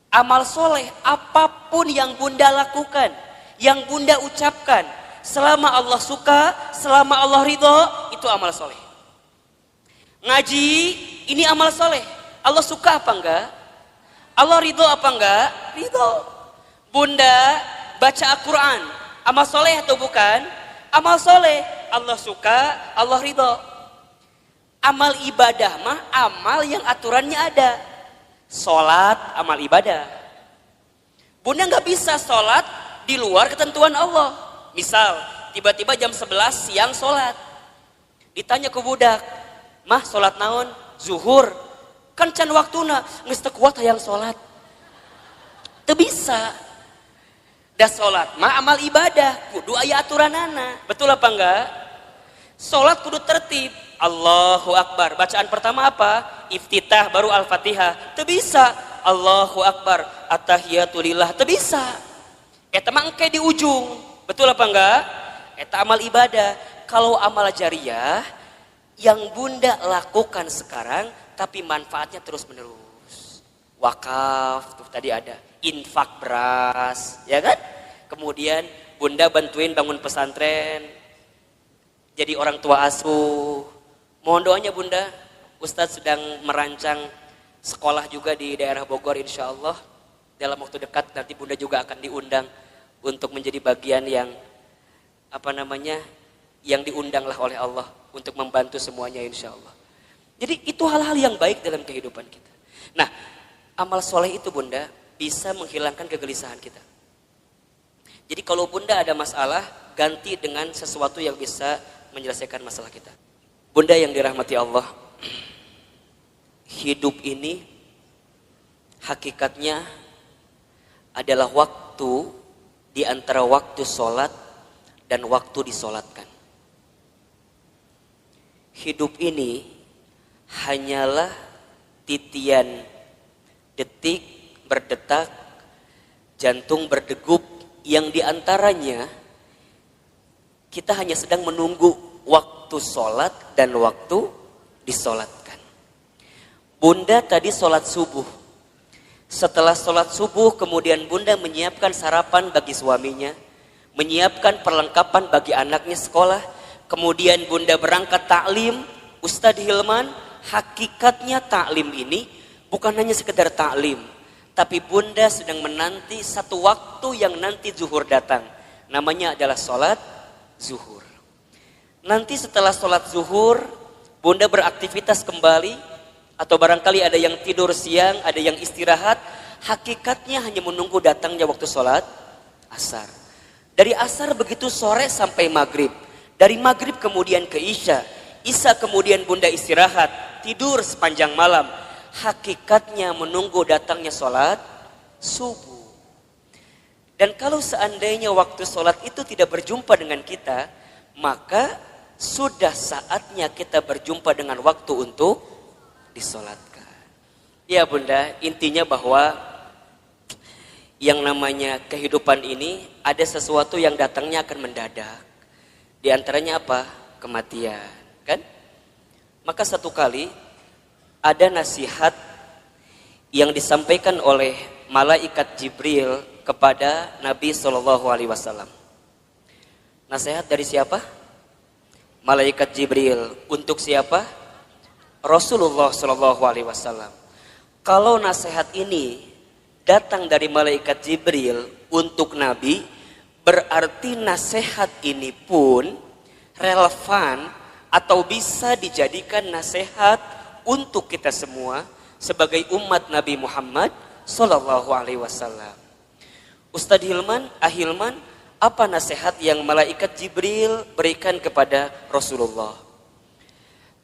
Amal soleh apapun yang bunda lakukan, yang bunda ucapkan, selama Allah suka, selama Allah ridho, itu amal soleh. Ngaji, ini amal soleh. Allah suka apa enggak? Allah ridho apa enggak? Ridho. Bunda baca Al-Quran, amal soleh atau bukan? Amal soleh. Allah suka, Allah ridho. Amal ibadah mah amal yang aturannya ada. Sholat, amal ibadah. Bunda nggak bisa sholat di luar ketentuan Allah. Misal, tiba-tiba jam 11 siang sholat. Ditanya ke budak, mah sholat naon? Zuhur. Kan can waktuna, geus teu kuat hayang sholat. Teu bisa. Da sholat mah amal ibadah, kudu aya aturanana. Betul apa enggak? Sholat kudu tertib. Allahu Akbar. Bacaan pertama apa? Iftitah baru Al-Fatihah. Teu bisa. Allahu Akbar. At-tahiyatulillah. Teu bisa. Eta mah engke di ujung. Betul apa enggak? Eta amal ibadah. Kalau amal jariyah yang bunda lakukan sekarang tapi manfaatnya terus menerus. Wakaf tuh tadi ada, infak beras, ya kan? Kemudian bunda bantuin bangun pesantren, jadi orang tua asuh. Mohon doanya bunda, Ustadz sedang merancang sekolah juga di daerah Bogor insya Allah. Dalam waktu dekat nanti bunda juga akan diundang untuk menjadi bagian yang yang diundang lah oleh Allah untuk membantu semuanya insya Allah. Jadi itu hal-hal yang baik dalam kehidupan kita. Nah, amal soleh itu bunda bisa menghilangkan kegelisahan kita. Jadi kalau bunda ada masalah, ganti dengan sesuatu yang bisa menyelesaikan masalah kita. Bunda yang dirahmati Allah, hidup ini hakikatnya adalah waktu di antara waktu sholat dan waktu disolatkan. Hidup ini hanyalah titian detik berdetak, jantung berdegup, yang diantaranya kita hanya sedang menunggu waktu sholat dan waktu disolatkan. Bunda tadi sholat subuh. Setelah sholat subuh kemudian bunda menyiapkan sarapan bagi suaminya, menyiapkan perlengkapan bagi anaknya sekolah, kemudian bunda berangkat taklim. Ustadz Hilman, hakikatnya taklim ini bukan hanya sekedar taklim, tapi bunda sedang menanti satu waktu yang nanti zuhur datang. Namanya adalah sholat zuhur. Nanti setelah sholat zuhur, bunda beraktivitas kembali, atau barangkali ada yang tidur siang, ada yang istirahat. Hakikatnya hanya menunggu datangnya waktu sholat asar. Dari asar begitu sore sampai maghrib. Dari maghrib kemudian ke isya. Isya kemudian bunda istirahat, tidur sepanjang malam. Hakikatnya menunggu datangnya sholat subuh. Dan kalau seandainya waktu sholat itu tidak berjumpa dengan kita, maka sudah saatnya kita berjumpa dengan waktu untuk disolatkan. Ya bunda, intinya bahwa yang namanya kehidupan ini ada sesuatu yang datangnya akan mendadak. Di antaranya apa? Kematian. Kan? Maka satu kali ada nasihat yang disampaikan oleh malaikat Jibril kepada Nabi SAW. Nasihat dari siapa? Malaikat Jibril. Untuk siapa? Rasulullah SAW. Kalau nasihat ini datang dari malaikat Jibril untuk Nabi, berarti nasihat ini pun relevan atau bisa dijadikan nasihat untuk kita semua sebagai umat Nabi Muhammad SAW. Ustadz Hilman, Ahilman, apa nasihat yang malaikat Jibril berikan kepada Rasulullah?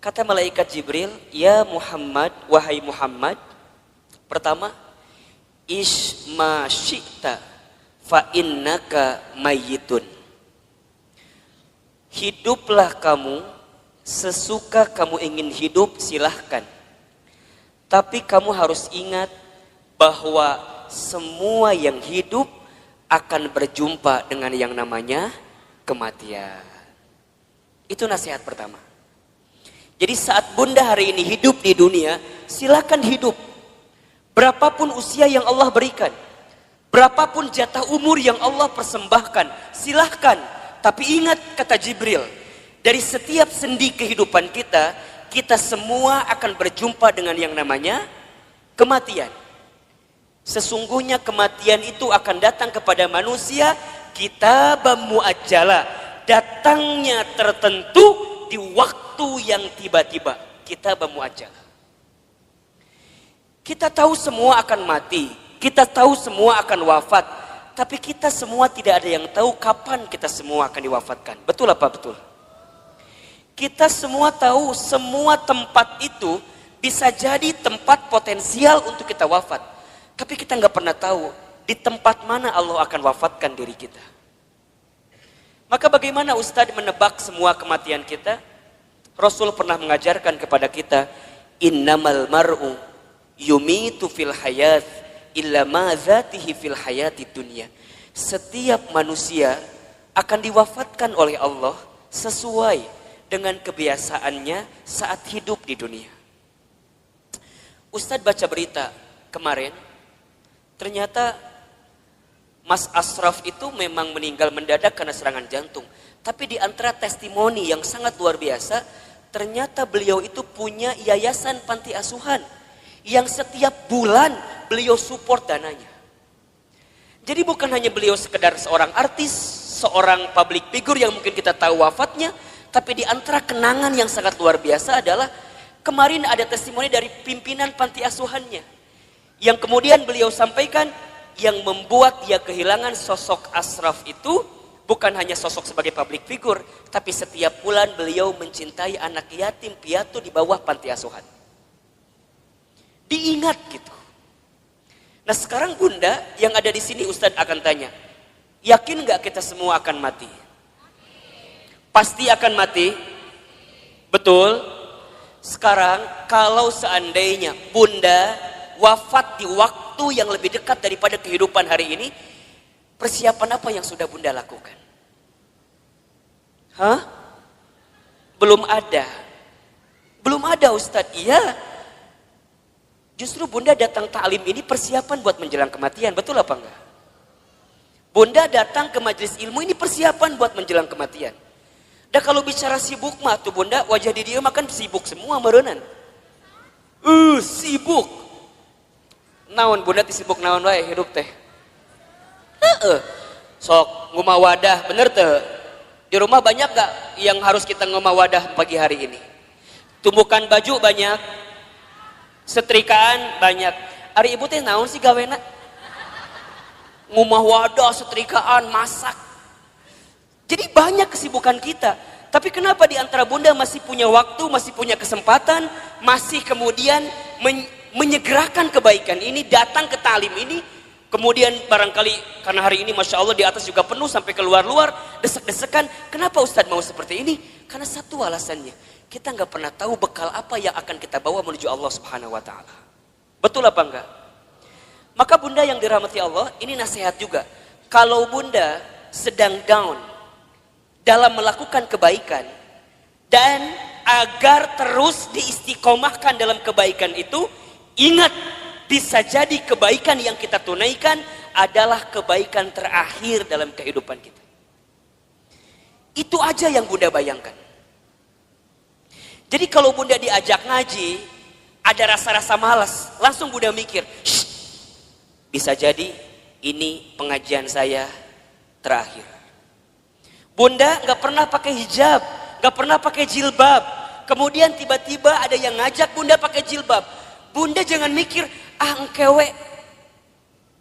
Kata malaikat Jibril, ya Muhammad, wahai Muhammad, pertama, isma syi'ta fa innaka mayyitun. Hiduplah kamu sesuka kamu ingin hidup, silahkan. Tapi kamu harus ingat bahwa semua yang hidup akan berjumpa dengan yang namanya kematian. Itu nasihat pertama. Jadi saat bunda hari ini hidup di dunia, silakan hidup. Berapapun usia yang Allah berikan, berapapun jatah umur yang Allah persembahkan, silahkan. Tapi ingat kata Jibril, dari setiap sendi kehidupan kita, kita semua akan berjumpa dengan yang namanya kematian. Sesungguhnya kematian itu akan datang kepada manusia kitabam muajjala, datangnya tertentu di waktu yang tiba-tiba. Kitabam muajjala. Kita tahu semua akan mati, kita tahu semua akan wafat, tapi kita semua tidak ada yang tahu kapan kita semua akan diwafatkan. Betul apa betul? Kita semua tahu semua tempat itu bisa jadi tempat potensial untuk kita wafat. Tapi kita nggak pernah tahu di tempat mana Allah akan wafatkan diri kita. Maka bagaimana Ustadz menebak semua kematian kita? Rasul pernah mengajarkan kepada kita, innamal mar'u yumitu fil hayat illa ma zatihi fil hayati dunya. Setiap manusia akan diwafatkan oleh Allah sesuai dengan kebiasaannya saat hidup di dunia. Ustadz baca berita kemarin, ternyata Mas Ashraf itu memang meninggal mendadak karena serangan jantung. Tapi di antara testimoni yang sangat luar biasa, ternyata beliau itu punya yayasan panti asuhan yang setiap bulan beliau support dananya. Jadi bukan hanya beliau sekedar seorang artis, seorang public figure yang mungkin kita tahu wafatnya, tapi di antara kenangan yang sangat luar biasa adalah kemarin ada testimoni dari pimpinan panti asuhannya yang kemudian beliau sampaikan yang membuat dia kehilangan sosok Ashraf itu bukan hanya sosok sebagai public figure, tapi setiap bulan beliau mencintai anak yatim piatu di bawah panti asuhan. Diingat gitu. Nah sekarang Bunda yang ada di sini Ustadz akan tanya, yakin nggak kita semua akan mati? Pasti akan mati? Betul? Sekarang kalau seandainya Bunda wafat di waktu yang lebih dekat daripada kehidupan hari ini, persiapan apa yang sudah Bunda lakukan? Hah? Belum ada. Belum ada Ustadz. Iya. Justru Bunda datang taklim ini persiapan buat menjelang kematian. Betul apa enggak? Bunda datang ke majelis ilmu ini persiapan buat menjelang kematian. Dan kalau bicara sibuk mah tuh Bunda, wajah di dia makan sibuk semua merenan. Sibuk. Naon Bunda sibuk naon wae hidup teh. Sok ngumah wadah bener teh. Di rumah banyak gak yang harus kita ngumah wadah pagi hari ini? Tumbukan baju banyak, setrikaan banyak. Ari ibu teh naon sih gawena? Ngumah wadah, setrikaan, masak. Jadi banyak kesibukan kita. Tapi kenapa di antara Bunda masih punya waktu, masih punya kesempatan, masih kemudian menyegerakan kebaikan ini, datang ke talim ini, kemudian barangkali karena hari ini Masya Allah di atas juga penuh sampai keluar-luar, desek-desekan. Kenapa Ustadz mau seperti ini? Karena satu alasannya, kita nggak pernah tahu bekal apa yang akan kita bawa menuju Allah Subhanahu Wa Taala. Betul apa enggak? Maka Bunda yang dirahmati Allah, ini nasihat juga. Kalau Bunda sedang down dalam melakukan kebaikan dan agar terus diistiqomahkan dalam kebaikan itu, ingat, bisa jadi kebaikan yang kita tunaikan adalah kebaikan terakhir dalam kehidupan kita. Itu aja yang Bunda bayangkan. Jadi kalau Bunda diajak ngaji, ada rasa-rasa malas, langsung Bunda mikir, bisa jadi ini pengajian saya terakhir. Bunda gak pernah pakai hijab, gak pernah pakai jilbab. Kemudian tiba-tiba ada yang ngajak Bunda pakai jilbab. Bunda jangan mikir, engkewe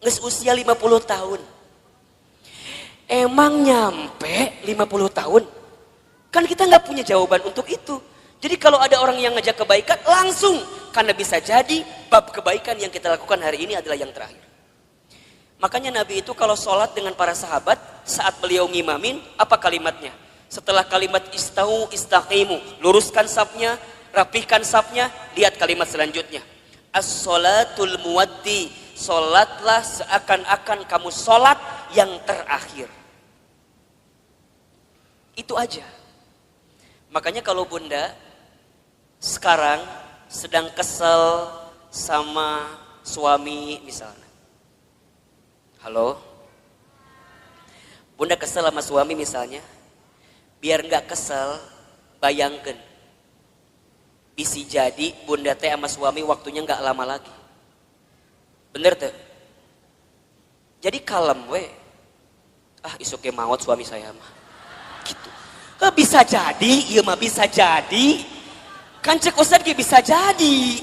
nges usia 50 tahun. Emang nyampe 50 tahun? Kan kita nggak punya jawaban untuk itu. Jadi kalau ada orang yang ngajak kebaikan, langsung. Karena bisa jadi bab kebaikan yang kita lakukan hari ini adalah yang terakhir. Makanya Nabi itu kalau sholat dengan para sahabat, saat beliau ngimamin, apa kalimatnya? Setelah kalimat istau istaqimu, luruskan safnya, rapihkan safnya, lihat kalimat selanjutnya. As-sholatul muwaddi, sholatlah seakan-akan kamu sholat yang terakhir. Itu aja. Makanya kalau Bunda sekarang sedang kesel sama suami misalnya. Halo? Bunda kesel sama suami misalnya. Biar nggak kesel, bayangkan. Bisa jadi Bunda teh sama suami waktunya nggak lama lagi. Bener tuh? Jadi kalem we. Isuke maut suami saya mah. Gitu. Bisa jadi, iya mah bisa jadi. Kan cek Ustadz bisa jadi.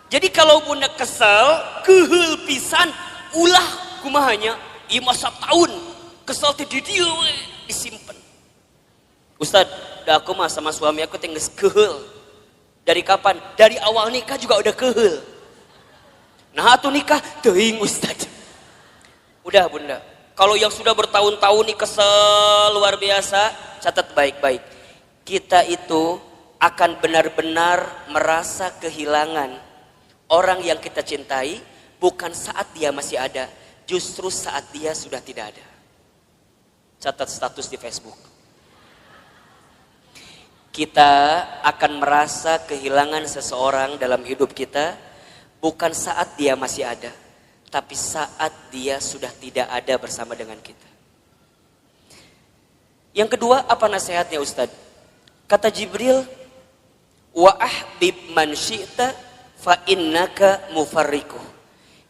Jadi kalau Bunda kesel, keheul pisan, ulah kumahanya, iya masa tahun kesel teh di dieu we disimpen. Ustadz, dah aku mah sama suami aku tinggal kehel. Dari kapan? Dari awal nikah juga udah kehel. Nah atuh nikah, teuing Ustadz. Udah bunda, kalau yang sudah bertahun-tahun nih kesel luar biasa, catat baik-baik. Kita itu akan benar-benar merasa kehilangan orang yang kita cintai, bukan saat dia masih ada, justru saat dia sudah tidak ada. Catat status di Facebook. Kita akan merasa kehilangan seseorang dalam hidup kita bukan saat dia masih ada, tapi saat dia sudah tidak ada bersama dengan kita. Yang kedua, apa nasihatnya Ustadz? Kata Jibril, wa ahbib man syi'ta fa innaka mufarriquh.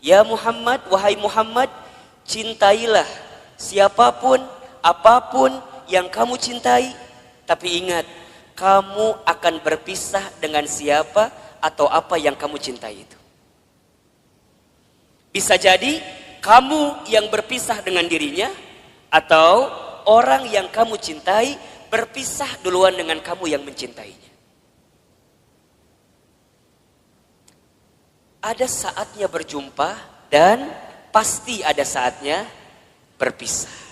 Ya Muhammad, wahai Muhammad, cintailah siapapun, apapun yang kamu cintai, tapi ingat, kamu akan berpisah dengan siapa atau apa yang kamu cintai itu. Bisa jadi kamu yang berpisah dengan dirinya, atau orang yang kamu cintai berpisah duluan dengan kamu yang mencintainya. Ada saatnya berjumpa dan pasti ada saatnya berpisah.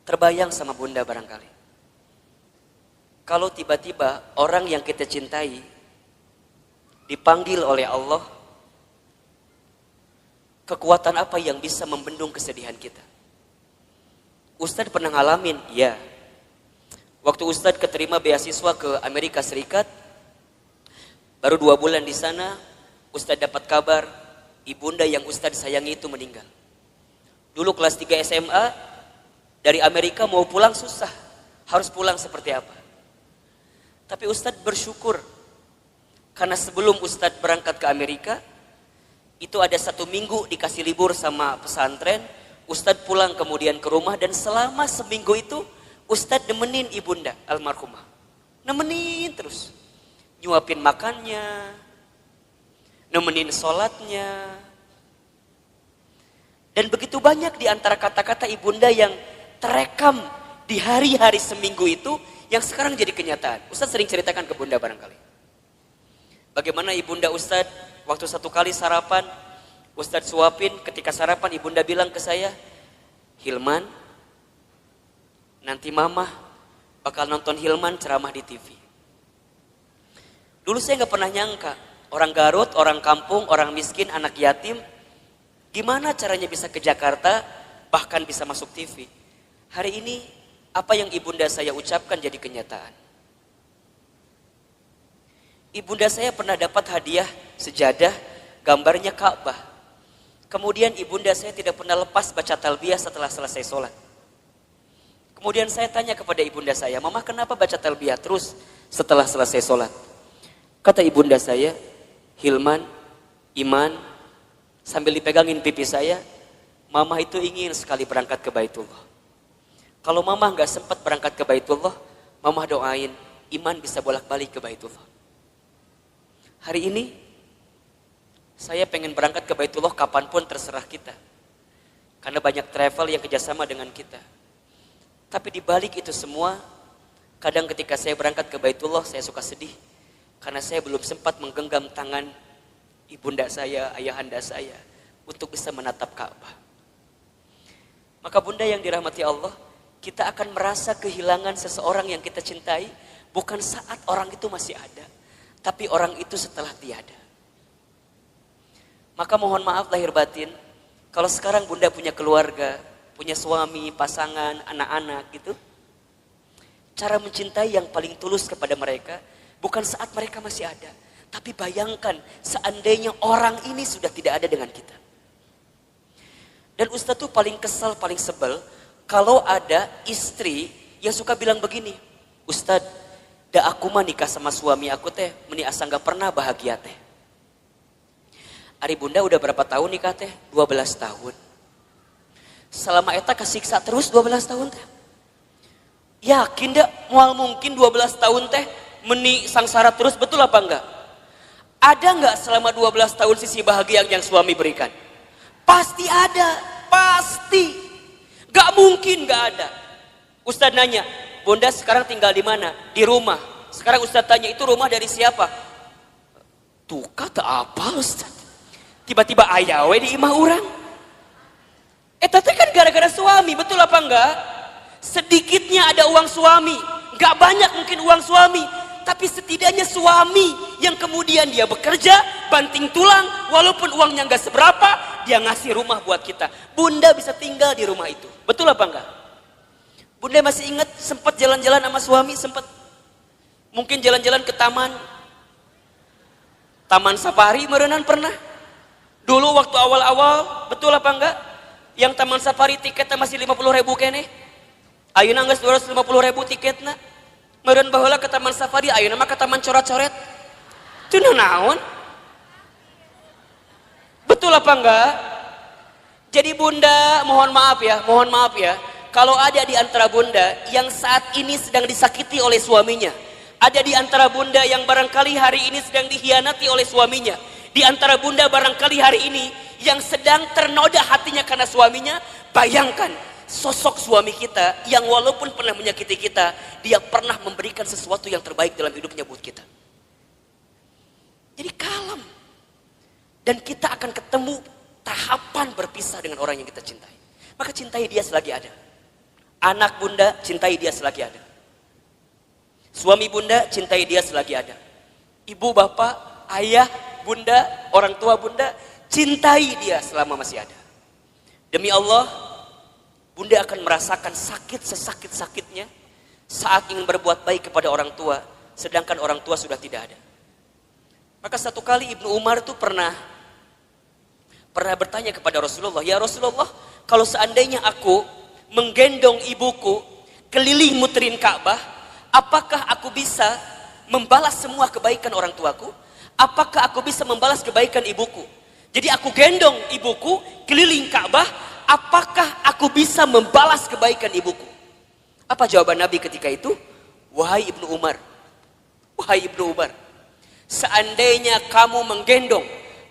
Terbayang sama bunda barangkali, kalau tiba-tiba orang yang kita cintai dipanggil oleh Allah, kekuatan apa yang bisa membendung kesedihan kita? Ustadz pernah ngalamin, ya. Waktu Ustadz keterima beasiswa ke Amerika Serikat, baru 2 bulan di sana, Ustadz dapat kabar ibunda yang Ustadz sayangi itu meninggal. Dulu kelas 3 SMA, dari Amerika mau pulang susah, harus pulang seperti apa. Tapi Ustadz bersyukur, karena sebelum Ustadz berangkat ke Amerika, itu ada 1 minggu dikasih libur sama pesantren, Ustadz pulang kemudian ke rumah, dan selama seminggu itu Ustadz nemenin ibunda almarhumah. Nemenin terus. Nyuapin makannya, nemenin sholatnya. Dan begitu banyak di antara kata-kata ibunda yang terekam di hari-hari seminggu itu yang sekarang jadi kenyataan. Ustadz sering ceritakan ke bunda barangkali. Bagaimana ibunda Ustadz waktu 1 kali sarapan, Ustadz suapin, ketika sarapan ibunda bilang ke saya, Hilman, nanti mama bakal nonton Hilman ceramah di TV. Dulu saya gak pernah nyangka, orang Garut, orang kampung, orang miskin, anak yatim, gimana caranya bisa ke Jakarta, bahkan bisa masuk TV. Hari ini, apa yang ibunda saya ucapkan jadi kenyataan. Ibunda saya pernah dapat hadiah sejadah, gambarnya Ka'bah. Kemudian ibunda saya tidak pernah lepas baca talbiyah setelah selesai sholat. Kemudian saya tanya kepada ibunda saya, Mama kenapa baca talbiyah terus setelah selesai sholat? Kata ibunda saya, Hilman, Iman, sambil dipegangin pipi saya, Mama itu ingin sekali berangkat ke Baitullah. Kalau Mama nggak sempat berangkat ke Baitullah, Mama doain Iman bisa bolak-balik ke Baitullah. Hari ini, saya pengen berangkat ke Baitullah kapanpun terserah kita. Karena banyak travel yang kerjasama dengan kita. Tapi di balik itu semua, kadang ketika saya berangkat ke Baitullah, saya suka sedih. Karena saya belum sempat menggenggam tangan ibunda saya, ayahanda saya, untuk bisa menatap Ka'bah. Maka bunda yang dirahmati Allah, kita akan merasa kehilangan seseorang yang kita cintai, bukan saat orang itu masih ada, tapi orang itu setelah tiada. Maka mohon maaf lahir batin, kalau sekarang bunda punya keluarga, punya suami, pasangan, anak-anak gitu, cara mencintai yang paling tulus kepada mereka, bukan saat mereka masih ada, tapi bayangkan seandainya orang ini sudah tidak ada dengan kita. Dan Ustadz tuh paling kesal, paling sebel, kalau ada istri yang suka bilang begini, Ustadz, da aku mah nikah sama suami aku teh, meni asa gak pernah bahagia teh. Ari bunda udah berapa tahun nikah teh? 12 tahun. Selama eta kesiksa terus 12 tahun teh. Yakin dak mual mungkin 12 tahun teh meni sangsara terus, betul apa enggak? Ada enggak selama 12 tahun sisi bahagia yang suami berikan? Pasti ada, pasti. Gak mungkin gak ada. Ustadz nanya, bunda sekarang tinggal di mana? Di rumah. Sekarang Ustadz tanya, itu rumah dari siapa? Tuh kata apa Ustadz? Tiba-tiba ayawe di imah orang. Tapi kan gara-gara suami, betul apa enggak? Sedikitnya ada uang suami, gak banyak mungkin uang suami, tapi setidaknya suami yang kemudian dia bekerja, banting tulang, walaupun uangnya gak seberapa, dia ngasih rumah buat kita. Bunda bisa tinggal di rumah itu, betul apa enggak? Bunda masih ingat sempat jalan-jalan sama suami, sempat mungkin jalan-jalan ke taman safari, merenan pernah? Dulu waktu awal-awal, betul apa enggak? Yang taman safari tiketnya masih 50.000 kene. Ayeuna geus 250.000 tiketna. Meureun baheula ke taman safari, ayeuna mah ke taman coret-coret. Teu naon? Betul apa enggak? Jadi bunda, mohon maaf ya. Kalau ada di antara bunda yang saat ini sedang disakiti oleh suaminya, ada di antara bunda yang barangkali hari ini sedang dikhianati oleh suaminya, di antara bunda barangkali hari ini yang sedang ternoda hatinya karena suaminya, bayangkan sosok suami kita yang walaupun pernah menyakiti kita, dia pernah memberikan sesuatu yang terbaik dalam hidupnya buat kita. Jadi kalem. Dan kita akan ketemu tahapan berpisah dengan orang yang kita cintai. Maka cintai dia selagi ada. Anak bunda, cintai dia selagi ada. Suami bunda, cintai dia selagi ada. Ibu, bapak, ayah, bunda, orang tua bunda, cintai dia selama masih ada. Demi Allah, bunda akan merasakan sakit sesakit-sakitnya saat ingin berbuat baik kepada orang tua, sedangkan orang tua sudah tidak ada. Maka satu kali Ibnu Umar itu pernah bertanya kepada Rasulullah, ya Rasulullah, kalau seandainya aku menggendong ibuku keliling muterin Ka'bah, apakah aku bisa membalas semua kebaikan orang tuaku? Apakah aku bisa membalas kebaikan ibuku? Jadi aku gendong ibuku keliling Ka'bah, apakah aku bisa membalas kebaikan ibuku? Apa jawaban Nabi ketika itu? Wahai Ibnu Umar, seandainya kamu menggendong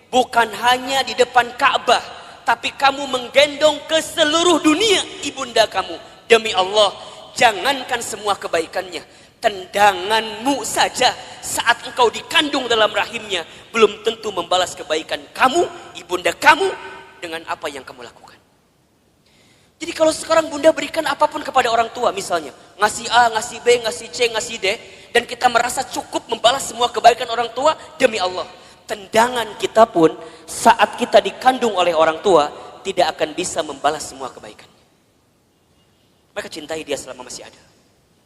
bukan hanya di depan Ka'bah, tapi kamu menggendong ke seluruh dunia ibunda kamu, demi Allah, jangankan semua kebaikannya, tendanganmu saja saat engkau dikandung dalam rahimnya belum tentu membalas kebaikan kamu, ibunda kamu, dengan apa yang kamu lakukan. Jadi kalau sekarang bunda berikan apapun kepada orang tua, misalnya ngasih A, ngasih B, ngasih C, ngasih D, dan kita merasa cukup membalas semua kebaikan orang tua, demi Allah, tendangan kita pun saat kita dikandung oleh orang tua tidak akan bisa membalas semua kebaikannya. Maka cintai dia selama masih ada,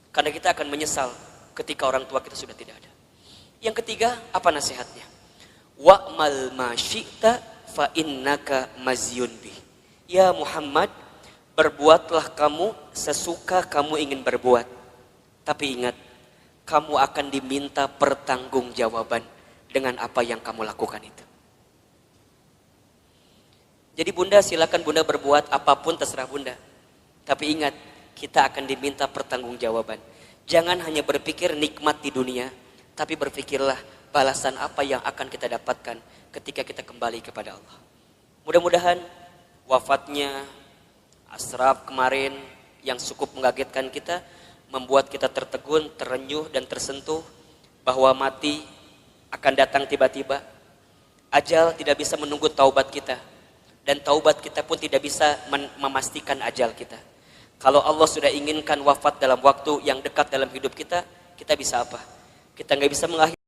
karena kita akan menyesal ketika orang tua kita sudah tidak ada. Yang ketiga, apa nasihatnya? Wa'mal ma syi'ta fa innaka mazyun bih. Ya Muhammad, berbuatlah kamu sesuka kamu ingin berbuat. Tapi ingat, kamu akan diminta pertanggungjawaban dengan apa yang kamu lakukan itu. Jadi bunda, silakan bunda berbuat apapun terserah bunda. Tapi ingat, kita akan diminta pertanggungjawaban. Jangan hanya berpikir nikmat di dunia, tapi berpikirlah balasan apa yang akan kita dapatkan ketika kita kembali kepada Allah. Mudah-mudahan wafatnya Ashraf kemarin yang cukup mengagetkan kita, membuat kita tertegun, terenyuh dan tersentuh bahwa mati akan datang tiba-tiba. Ajal tidak bisa menunggu taubat kita, dan taubat kita pun tidak bisa memastikan ajal kita. Kalau Allah sudah inginkan wafat dalam waktu yang dekat dalam hidup kita, kita bisa apa? Kita nggak bisa mengakhiri